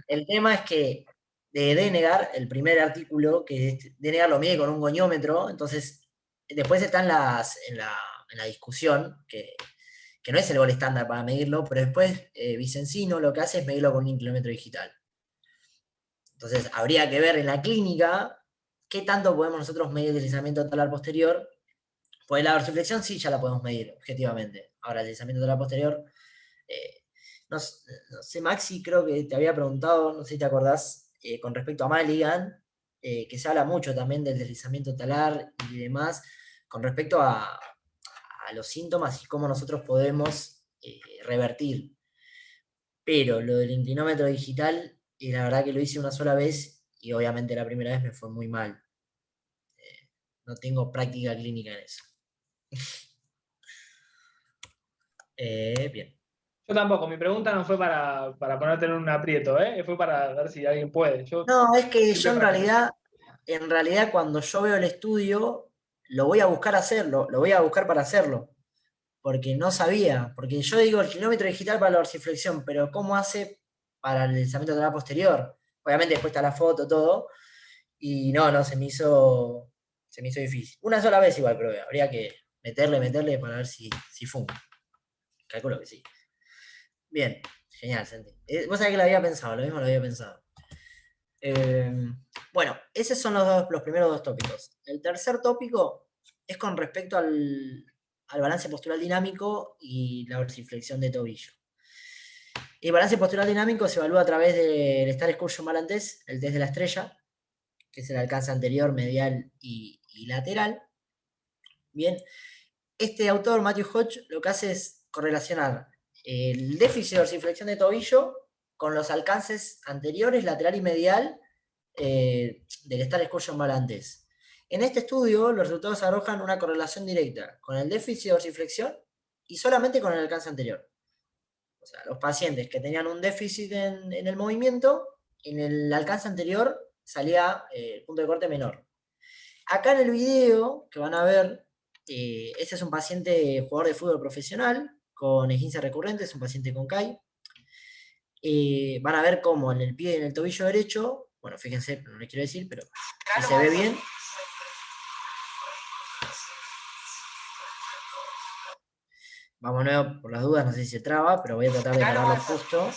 El tema es que de Denegar, el primer artículo, que Denegar lo mide con un goniómetro, entonces después está en la discusión, que no es el gol estándar para medirlo, pero después Vicencino lo que hace es medirlo con un inclinómetro digital. Entonces habría que ver en la clínica qué tanto podemos nosotros medir el deslizamiento talar posterior. Pues la dorsiflexión sí ya la podemos medir objetivamente. Ahora el deslizamiento talar posterior, no sé, Maxi, creo que te había preguntado, no sé si te acordás, con respecto a Maligan, que se habla mucho también del deslizamiento talar y demás, con respecto a los síntomas y cómo nosotros podemos revertir. Pero lo del inclinómetro digital, la verdad que lo hice una sola vez y obviamente la primera vez me fue muy mal. No tengo práctica clínica en eso. Bien. Yo tampoco, mi pregunta no fue para ponerte en un aprieto, fue para ver si alguien puede. No, es que yo en realidad cuando yo veo el estudio, lo voy a buscar hacerlo, lo voy a buscar para hacerlo, porque no sabía, porque yo digo el kilómetro digital para la dorsiflexión, pero ¿cómo hace para el deslizamiento lateral posterior? Obviamente después está la foto, todo, y no, se me hizo difícil. Una sola vez igual probé, habría que meterle para ver si funge. Calculo que sí. Bien, genial, Santi. Vos sabés que lo había pensado, lo mismo lo había pensado. Bueno, esos son los primeros dos tópicos. El tercer tópico es con respecto al balance postural dinámico y la dorsiflexión de tobillo. El balance postural dinámico se evalúa a través del Star Excursion Balance Test, el test de la estrella, que es el alcance anterior, medial y lateral. Bien, este autor, Matthew Hodge, lo que hace es correlacionar el déficit de dorsiflexión de tobillo con los alcances anteriores, lateral y medial del Star Excursion Balance Test. En este estudio, los resultados arrojan una correlación directa con el déficit de dorsiflexión y solamente con el alcance anterior. O sea, los pacientes que tenían un déficit en el movimiento, en el alcance anterior salía el punto de corte menor. Acá en el video que van a ver, este es un paciente jugador de fútbol profesional con esguince recurrente, es un paciente con CAI. Van a ver cómo en el pie y en el tobillo derecho, bueno, fíjense, no les quiero decir, pero si se ve bien, Vamos nuevo por las dudas, no sé si se traba, pero voy a tratar de pararlo justo.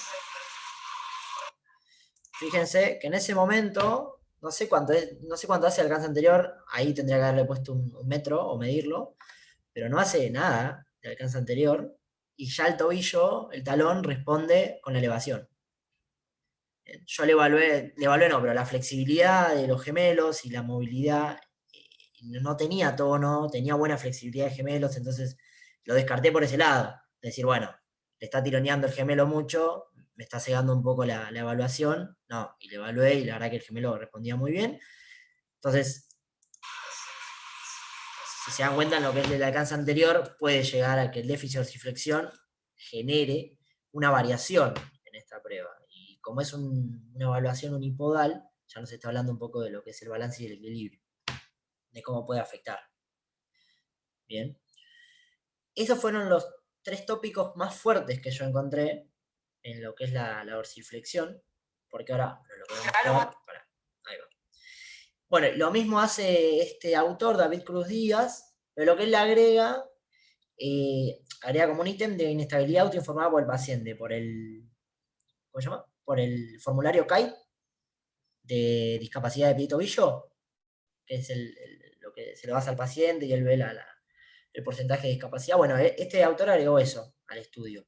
Fíjense que en ese momento, no sé cuánto hace el alcance anterior, ahí tendría que haberle puesto un metro o medirlo, pero no hace nada de alcance anterior, y ya el tobillo, el talón, responde con la elevación. Yo le evalué no, pero la flexibilidad de los gemelos y la movilidad no tenía tono, tenía buena flexibilidad de gemelos, entonces lo descarté por ese lado. Es decir, bueno, le está tironeando el gemelo mucho, me está cegando un poco la evaluación. No, y le evalué y la verdad que el gemelo respondía muy bien. Entonces, si se dan cuenta en lo que es el alcance anterior, puede llegar a que el déficit de dorsiflexión genere una variación en esta prueba. Y como es una evaluación unipodal, ya nos está hablando un poco de lo que es el balance y el equilibrio, de cómo puede afectar. Bien. Esos fueron los 3 tópicos más fuertes que yo encontré en lo que es la dorsiflexión, porque ahora lo que voy a mostrar. Ahí va. Bueno, lo mismo hace este autor, David Cruz Díaz, pero lo que él le agrega, agrega como un ítem de inestabilidad autoinformada por el paciente, por el, ¿cómo se llama? Por el formulario CAI de discapacidad de pie y tobillo, que es lo que se le basa al paciente y él ve el porcentaje de discapacidad. Bueno, este autor agregó eso al estudio.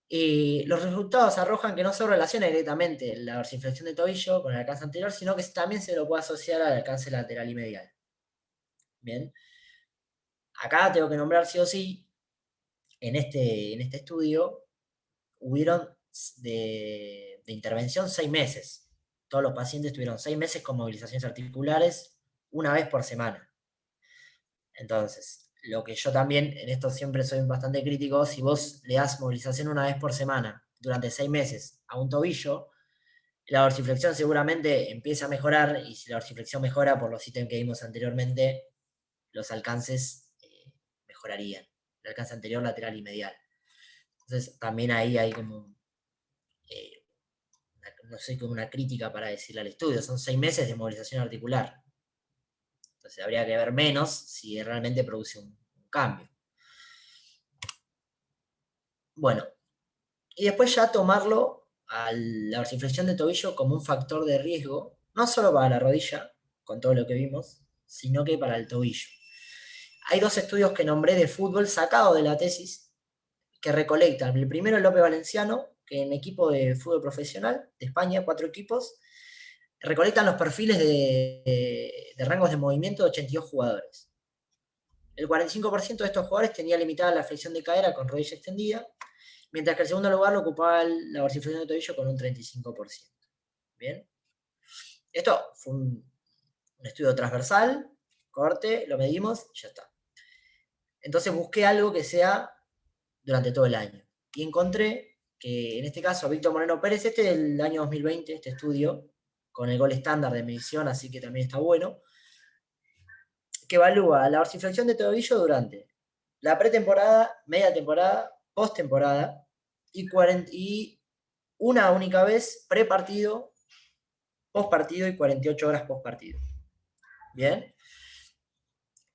Los resultados arrojan que no se relaciona directamente la dorsiflexión de tobillo con el alcance anterior, sino que también se lo puede asociar al alcance lateral y medial. Bien. Acá tengo que nombrar sí o sí, en este estudio, hubieron de intervención 6 meses. Todos los pacientes tuvieron 6 meses con movilizaciones articulares, una vez por semana. Entonces, lo que yo también, en esto siempre soy bastante crítico, si vos le das movilización una vez por semana durante 6 meses a un tobillo, la dorsiflexión seguramente empieza a mejorar, y si la dorsiflexión mejora por los ítems que vimos anteriormente, los alcances mejorarían. El alcance anterior, lateral y medial. Entonces, también ahí hay como, no sé, como una crítica para decirle al estudio. Son 6 meses de movilización articular. Entonces habría que ver menos si realmente produce un cambio. Bueno, y después ya tomarlo a la dorsiflexión de tobillo como un factor de riesgo, no solo para la rodilla, con todo lo que vimos, sino que para el tobillo. Hay 2 estudios que nombré de fútbol sacados de la tesis que recolectan. El primero, el López Valenciano, que en equipo de fútbol profesional de España, 4 equipos, recolectan los perfiles de rangos de movimiento de 82 jugadores. El 45% de estos jugadores tenía limitada la flexión de cadera con rodilla extendida, mientras que el segundo lugar lo ocupaba la dorsiflexión de tobillo con un 35%. Bien. Esto fue un estudio transversal, corte, lo medimos y ya está. Entonces busqué algo que sea durante todo el año. Y encontré que en este caso Víctor Moreno Pérez, este es del año 2020, este estudio, con el gol estándar de medición, así que también está bueno, que evalúa la dorsiflexión de tobillo durante la pretemporada, media temporada, postemporada y una única vez prepartido, postpartido y 48 horas postpartido. Bien.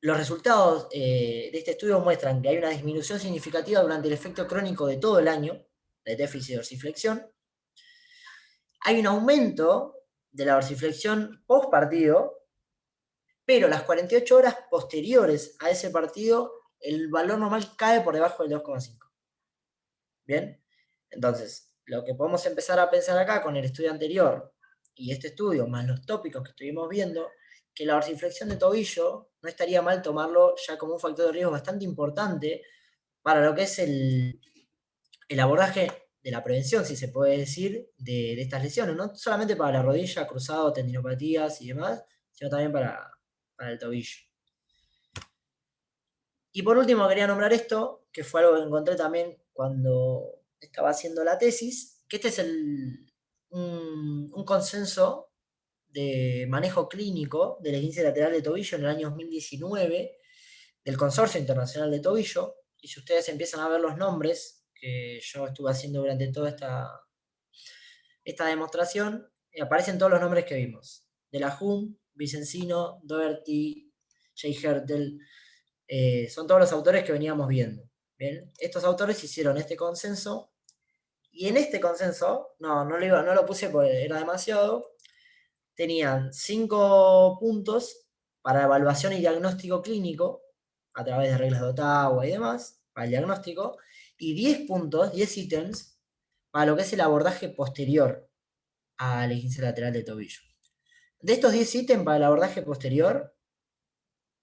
Los resultados de este estudio muestran que hay una disminución significativa durante el efecto crónico de todo el año de déficit de dorsiflexión. Hay un aumento de la dorsiflexión post partido, pero las 48 horas posteriores a ese partido, el valor normal cae por debajo del 2,5. Bien, entonces, lo que podemos empezar a pensar acá con el estudio anterior y este estudio, más los tópicos que estuvimos viendo, que la dorsiflexión de tobillo no estaría mal tomarlo ya como un factor de riesgo bastante importante para lo que es el abordaje de la prevención, si se puede decir, de estas lesiones, no solamente para la rodilla, cruzado, tendinopatías y demás, sino también para el tobillo. Y por último quería nombrar esto, que fue algo que encontré también cuando estaba haciendo la tesis, que este es un consenso de manejo clínico del esguince lateral de tobillo en el año 2019 del Consorcio Internacional de Tobillo, y si ustedes empiezan a ver los nombres que yo estuve haciendo durante toda esta demostración, aparecen todos los nombres que vimos. De la Hum, Vicencino, Doherty, Jay Hertel, son todos los autores que veníamos viendo. Bien, estos autores hicieron este consenso, y en este consenso, no lo puse porque era demasiado, tenían 5 puntos para evaluación y diagnóstico clínico, a través de reglas de Ottawa y demás, para el diagnóstico, y 10 puntos, 10 ítems, para lo que es el abordaje posterior al esguince lateral de tobillo. De estos 10 ítems para el abordaje posterior,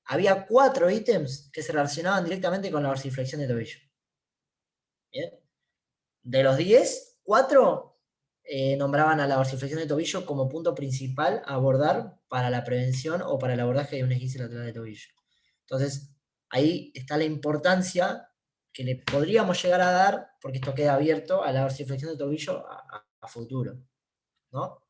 había 4 ítems que se relacionaban directamente con la dorsiflexión de tobillo. ¿Bien? De los 10, 4 nombraban a la dorsiflexión de tobillo como punto principal a abordar para la prevención o para el abordaje de un esguince lateral de tobillo. Entonces, ahí está la importancia que le podríamos llegar a dar, porque esto queda abierto, a la dorsiflexión de tobillo a futuro, ¿no?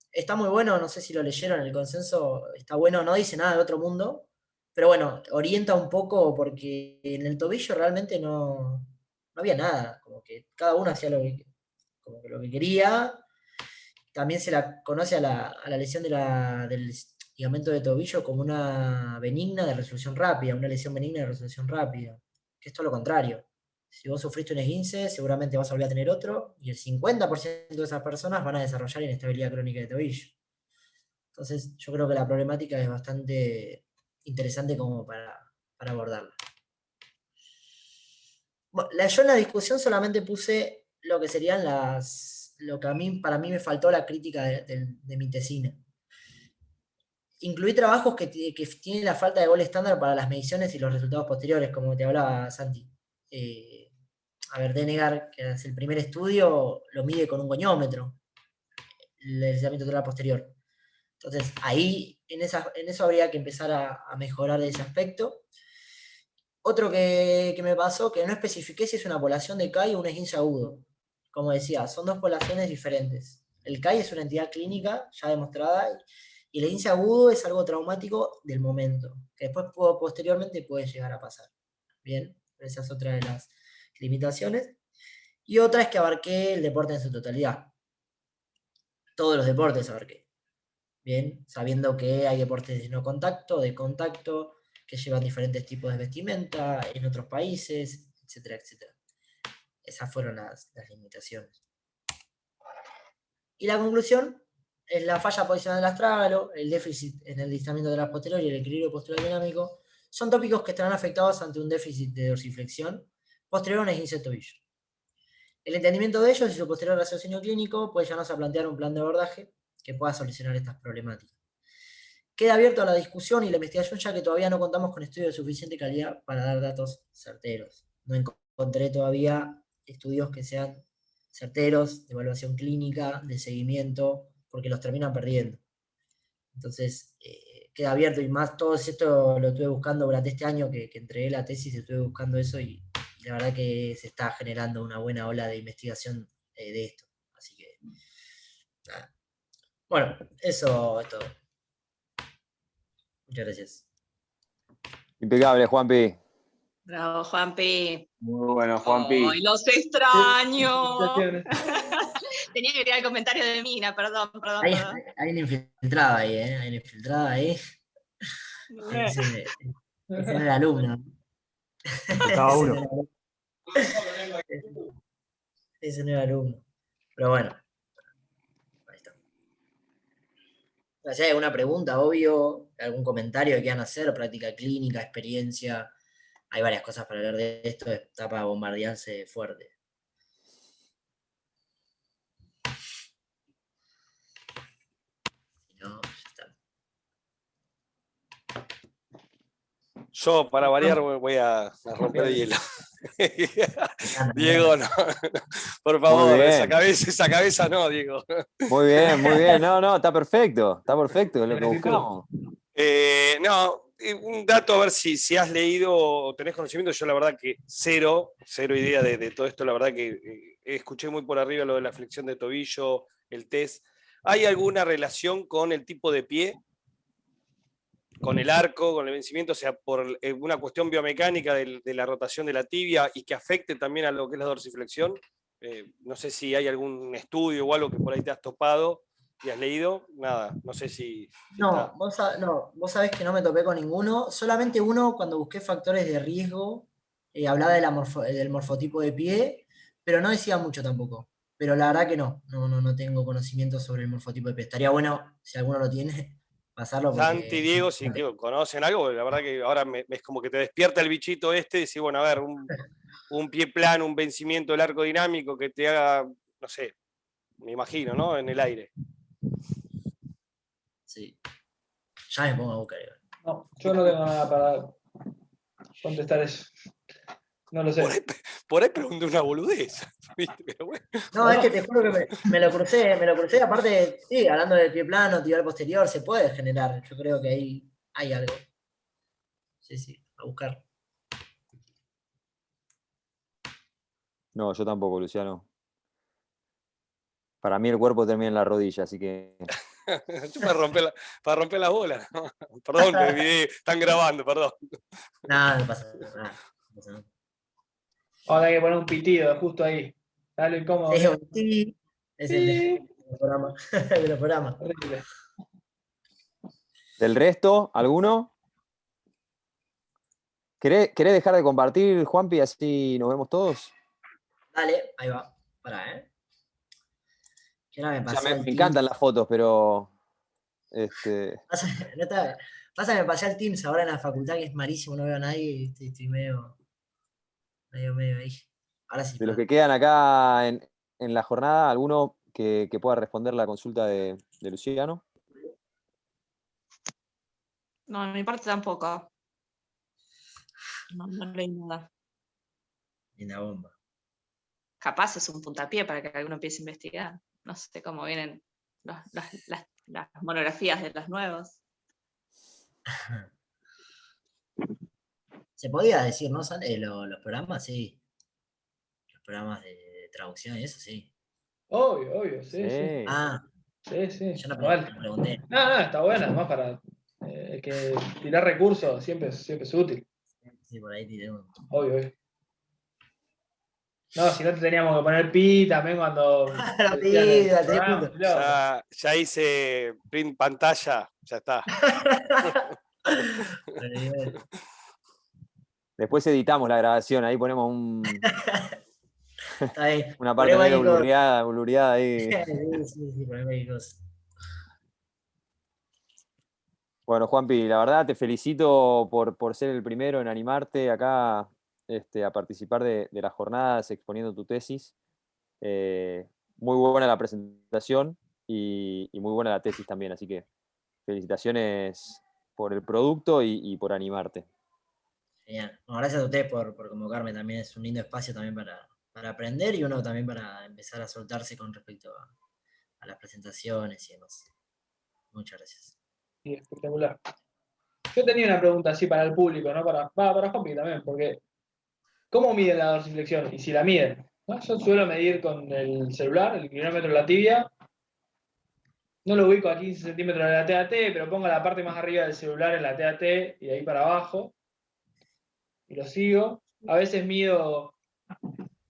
Está muy bueno, no sé si lo leyeron, el consenso está bueno, no dice nada de otro mundo, pero bueno, orienta un poco porque en el tobillo realmente no había nada, como que cada uno hacía como que lo que quería. También se la conoce a la lesión del ligamento de tobillo como una benigna de resolución rápida, una lesión benigna de resolución rápida, que es todo lo contrario. Si vos sufriste un esguince, seguramente vas a volver a tener otro, y el 50% de esas personas van a desarrollar inestabilidad crónica de tobillo. Entonces, yo creo que la problemática es bastante interesante como para abordarla. Bueno, yo en la discusión solamente puse lo que serían lo que para mí me faltó la crítica de mi tesina. Incluí trabajos que tienen la falta de gol estándar para las mediciones y los resultados posteriores, como te hablaba Santi. A ver, Denegar, que es el primer estudio, lo mide con un goniómetro, el deslizamiento lateral posterior. Entonces, ahí, en eso habría que empezar a mejorar de ese aspecto. Otro que me pasó, que no especifiqué si es una población de CAI o un esguince agudo. Como decía, son 2 poblaciones diferentes. El CAI es una entidad clínica ya demostrada, y el esguince agudo es algo traumático del momento, que después posteriormente puede llegar a pasar. Bien, esa es otra de las limitaciones. Y otra es que abarqué el deporte en su totalidad. Todos los deportes abarqué. Bien, sabiendo que hay deportes de no contacto, de contacto, que llevan diferentes tipos de vestimenta en otros países, etcétera, etcétera. Esas fueron las limitaciones. Y la conclusión es la falla posicional del astrágalo, el déficit en el deslizamiento de la posterior y el equilibrio postural dinámico son tópicos que estarán afectados ante un déficit de dorsiflexión posterior a un esguince de tobillo. El entendimiento de ellos y su posterior raciocinio clínico puede llevarnos a plantear un plan de abordaje que pueda solucionar estas problemáticas. Queda abierto a la discusión y la investigación, ya que todavía no contamos con estudios de suficiente calidad para dar datos certeros. No encontré todavía estudios que sean certeros, de evaluación clínica, de seguimiento, porque los terminan perdiendo. Entonces, queda abierto, y más todo esto lo estuve buscando durante este año que entregué la tesis, estuve buscando eso, y la verdad que se está generando una buena ola de investigación de esto. Así que, nada. Bueno, eso es todo. Muchas gracias. Impecable, Juanpi. Bravo, Juanpi. Muy bueno, Juanpi. ¡Ay, los extraño! Tenía que tirar el comentario de Mina, perdón. Hay una infiltrada ahí, ¿eh? Hay una infiltrada ahí. Ese no era alumno. Cada uno. Ese no era alumno. Pero bueno. Ahí está. Si hay alguna pregunta, obvio, algún comentario que quieran hacer, práctica clínica, experiencia, hay varias cosas para hablar de esto, está para bombardearse fuerte. Si no, ya está. Yo, para variar, voy a romper el hielo. Diego, no, por favor, esa cabeza no, Diego. Muy bien, muy bien. No, está perfecto, es lo que buscamos. No, un dato, a ver si has leído o tenés conocimiento. Yo la verdad que cero idea de todo esto. La verdad que escuché muy por arriba lo de la flexión de tobillo, el test. ¿Hay alguna relación con el tipo de pie? ¿Con el arco, con el vencimiento? O sea, por una cuestión biomecánica de la rotación de la tibia y que afecte también a lo que es la dorsiflexión. No sé si hay algún estudio o algo que por ahí te has topado y has leído. Nada, no sé si No, vos sabés que no me topé con ninguno. Solamente uno cuando busqué factores de riesgo hablaba del morfotipo de pie, pero no decía mucho tampoco. Pero la verdad que no tengo conocimiento sobre el morfotipo de pie. Estaría bueno, si alguno lo tiene, pasarlo Santi, porque... Diego, si conocen algo, la verdad que ahora es como que te despierta el bichito este y decís, bueno, a ver, un pie plano, un vencimiento del arco dinámico que te haga, no sé, me imagino, ¿no? En el aire. Sí. Ya me pongo a buscar. No, yo no tengo nada para contestar eso. No lo sé. Por ahí pregunté una boludez. ¿Viste? Pero bueno. No, es que te juro que me lo crucé, aparte, sí, hablando del pie plano, tibial posterior, se puede generar. Yo creo que ahí hay algo. Sí, a buscar. No, yo tampoco, Luciano. Para mí el cuerpo termina en la rodilla, así que. Yo para romper la bola. ¿No? Perdón, que están grabando, perdón. No pasa nada. No pasa nada. Ahora hay que poner un pitido justo ahí. Dale incómodo. Sí, es el de los programas. De los programas. Horrible. ¿Del resto, alguno? ¿Querés dejar de compartir, Juanpi, así nos vemos todos? Dale, ahí va. Pará, ¿eh? Que ahora me O sea, pasé me al Teams. encantan las fotos, pero. Pasa que me pasé al Teams ahora en la facultad, que es malísimo, no veo a nadie y estoy medio ahí. Ahora sí. De los que quedan acá en la jornada, ¿alguno que pueda responder la consulta de Luciano? No, en mi parte tampoco. No leí nada. Linda bomba. Capaz es un puntapié para que alguno empiece a investigar. No sé cómo vienen las monografías de los nuevos. Se podía decir, ¿no? Los programas, sí. Los programas de traducción y eso, sí. Obvio, sí. Ah, Sí. yo no Vale. pregunté. No, está bueno, además para que tirar recursos siempre es útil. Sí, por ahí tiré un... Obvio. No, si no te teníamos que poner pi también cuando. La pida, te punto. Ya hice print pantalla, ya está. Después editamos la grabación, ahí ponemos Está bien. una parte medio Ponemos blureada ahí. Sí, ponemos ahí cosas. Bueno, Juanpi, la verdad te felicito por ser el primero en animarte acá a participar de las jornadas exponiendo tu tesis. Muy buena la presentación y muy buena la tesis también, así que felicitaciones por el producto y por animarte. Genial. Bueno, gracias a ustedes por convocarme también. Es un lindo espacio también para aprender y uno también para empezar a soltarse con respecto a las presentaciones y demás. Muchas gracias. Sí, espectacular. Yo tenía una pregunta así para el público, ¿no? Para Juanpi también, porque ¿cómo miden la dorsiflexión? Y si la miden, ¿no? Yo suelo medir con el celular, el inclinómetro de la tibia. No lo ubico a 15 centímetros de la TAT, pero pongo la parte más arriba del celular en la TAT y de ahí para abajo. Y lo sigo. A veces mido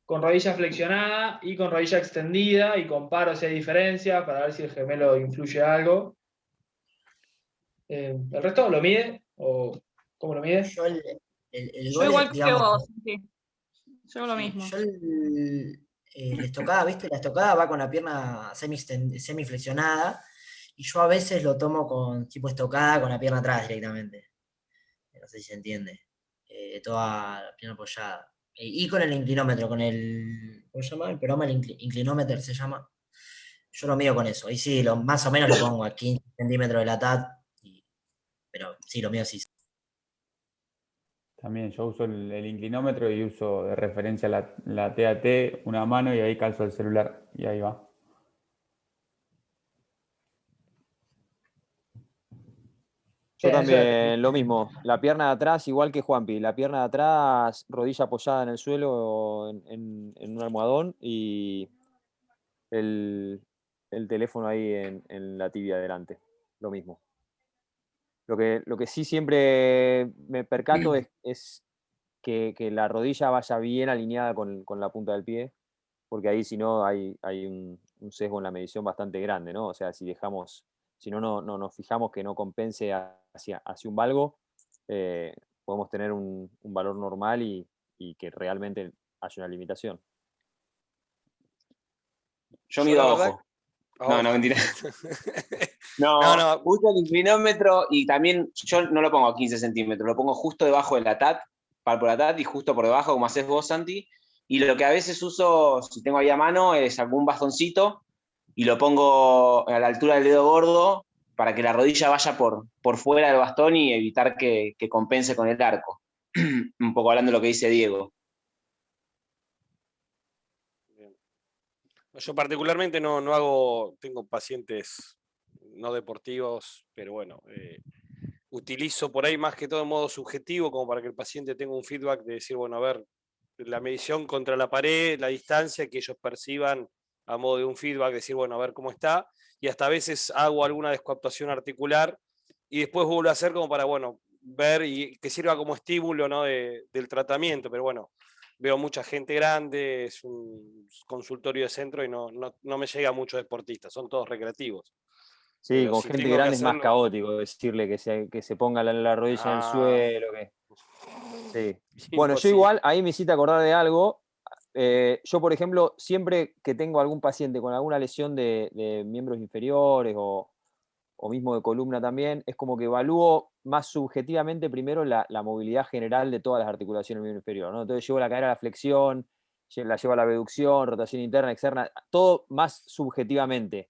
con rodilla flexionada y con rodilla extendida y comparo si hay diferencia para ver si el gemelo influye algo. ¿El resto lo mide? ¿O cómo lo mide? Yo el Yo gol, igual que digamos, vos, sí. Yo lo mismo. Yo la estocada, ¿viste? La estocada va con la pierna semiflexionada y yo a veces lo tomo con tipo estocada con la pierna atrás directamente. No sé si se entiende. Toda la pierna apoyada. Y con el inclinómetro, con el. ¿Cómo se llama? El programa, el inclinómetro se llama. Yo lo mido con eso. Y sí, más o menos lo pongo a 15 centímetros de la TAT. Pero sí, lo mío sí. También yo uso el inclinómetro y uso de referencia la TAT, una mano y ahí calzo el celular y ahí va. Yo también, lo mismo. La pierna de atrás, igual que Juanpi. La pierna de atrás, rodilla apoyada en el suelo o en un almohadón y el teléfono ahí en la tibia adelante. Lo mismo. Lo que sí siempre me percato es que la rodilla vaya bien alineada con la punta del pie, porque ahí si no hay un sesgo en la medición bastante grande, ¿no? O sea, si no nos fijamos que no compense hacia un valgo, podemos tener un valor normal y y que realmente haya una limitación. Yo mido a ojo. No, mentira. No, uso el inclinómetro y también yo no lo pongo a 15 centímetros, lo pongo justo debajo de la TAT, palpo la TAT y justo por debajo, como haces vos, Santi. Y lo que a veces uso, si tengo ahí a mano, es algún bastoncito y lo pongo a la altura del dedo gordo para que la rodilla vaya por fuera del bastón y evitar que compense con el arco. Un poco hablando de lo que dice Diego. Yo particularmente no hago, tengo pacientes no deportivos, pero bueno, utilizo por ahí más que todo en modo subjetivo, como para que el paciente tenga un feedback de decir, bueno, a ver, la medición contra la pared, la distancia, que ellos perciban a modo de un feedback, decir, bueno, a ver cómo está, y hasta a veces hago alguna descoaptación articular, y después vuelvo a hacer como para, bueno, ver y que sirva como estímulo, ¿no? del tratamiento, pero bueno, veo mucha gente grande, es un consultorio de centro y no me llega muchos deportistas, son todos recreativos. Sí, Pero con si gente tengo que grande es más hacerlo- caótico decirle que se ponga la rodilla en el suelo. Sí. Bueno, yo igual, ahí me hiciste acordar de algo. Yo, por ejemplo, siempre que tengo algún paciente con alguna lesión de miembros inferiores o mismo de columna también, es como que evalúo más subjetivamente primero la movilidad general de todas las articulaciones del miembro inferior, ¿no? Entonces llevo la cadera a la flexión, la llevo a la abducción, rotación interna, externa, todo más subjetivamente.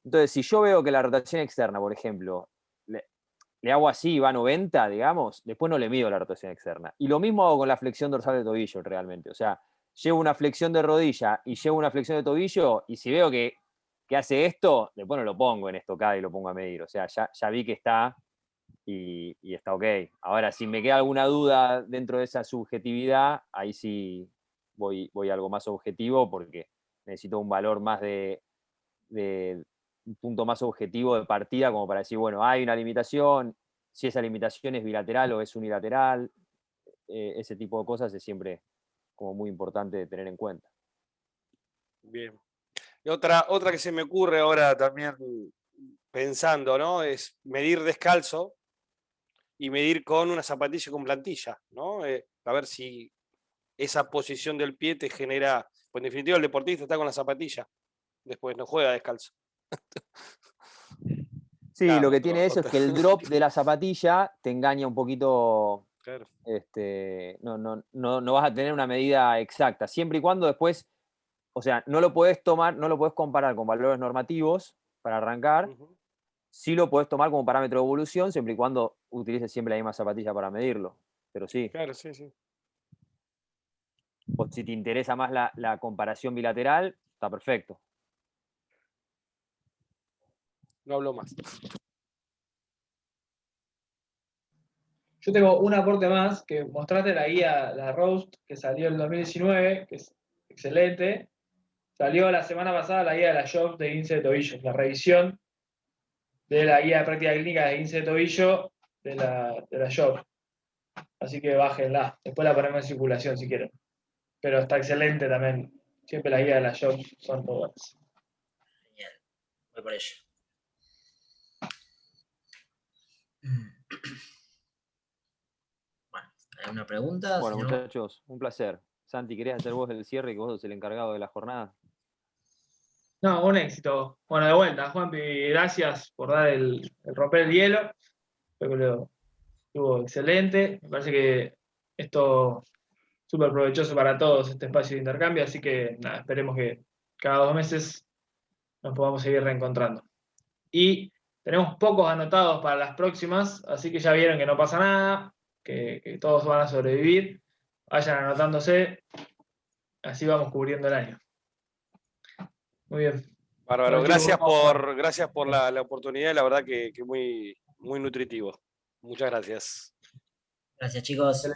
Entonces, si yo veo que la rotación externa, por ejemplo, le hago así y va a 90, digamos, después no le mido la rotación externa. Y lo mismo hago con la flexión dorsal de tobillo realmente. O sea, llevo una flexión de rodilla y llevo una flexión de tobillo y si veo que hace esto, después no lo pongo en estocada y lo pongo a medir. O sea, ya vi que está y está ok. Ahora, si me queda alguna duda dentro de esa subjetividad, ahí sí voy a algo más objetivo porque necesito un valor más de un punto más objetivo de partida como para decir, bueno, hay una limitación, si esa limitación es bilateral o es unilateral, ese tipo de cosas es siempre como muy importante de tener en cuenta. Bien. Y otra que se me ocurre ahora también pensando, ¿no? Es medir descalzo y medir con una zapatilla con plantilla, ¿no? A ver si esa posición del pie te genera, pues en definitiva el deportista está con la zapatilla, después no juega descalzo. Sí, lo que tiene eso es que el drop de la zapatilla te engaña un poquito. Claro. No vas a tener una medida exacta, siempre y cuando después, o sea, no lo podés comparar con valores normativos para arrancar. Sí lo podés tomar como parámetro de evolución, siempre y cuando utilices siempre la misma zapatilla para medirlo. Pero sí. Claro, sí. O si te interesa más la comparación bilateral, está perfecto. No hablo más. Yo tengo un aporte más, que mostraste la guía, la Roast, que salió en 2019, que es excelente. Salió la semana pasada la guía de la Job de 15 de tobillo, la revisión de la guía de práctica clínica de 15 de tobillo de la Job. Así que bájenla. Después la ponemos en circulación si quieren. Pero está excelente también. Siempre las guías de la Job son muy buenas. Genial. Voy por ello. Bueno, ¿hay una pregunta? Bueno, Si no... muchachos, un placer. Santi, ¿querés hacer vos el cierre, que vos sos el encargado de la jornada? No, un éxito. Bueno, de vuelta, Juanpi, gracias por dar el romper el hielo. Creo que estuvo excelente. Me parece que esto es súper provechoso para todos, este espacio de intercambio, así que nada, esperemos que cada 2 meses nos podamos seguir reencontrando. Y tenemos pocos anotados para las próximas, así que ya vieron que no pasa nada, que todos van a sobrevivir. Vayan anotándose, así vamos cubriendo el año. Muy bien. Bárbaro, Bueno, gracias chicos, por la oportunidad, la verdad que muy, muy nutritivo. Muchas gracias. Gracias, chicos.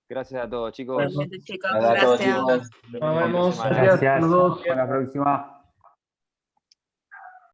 Gracias a todos, chicos. Igualmente, chicos, Gracias a todos, gracias. chicos. Nos vemos. Semana. Gracias. Gracias a todos. Hasta la próxima.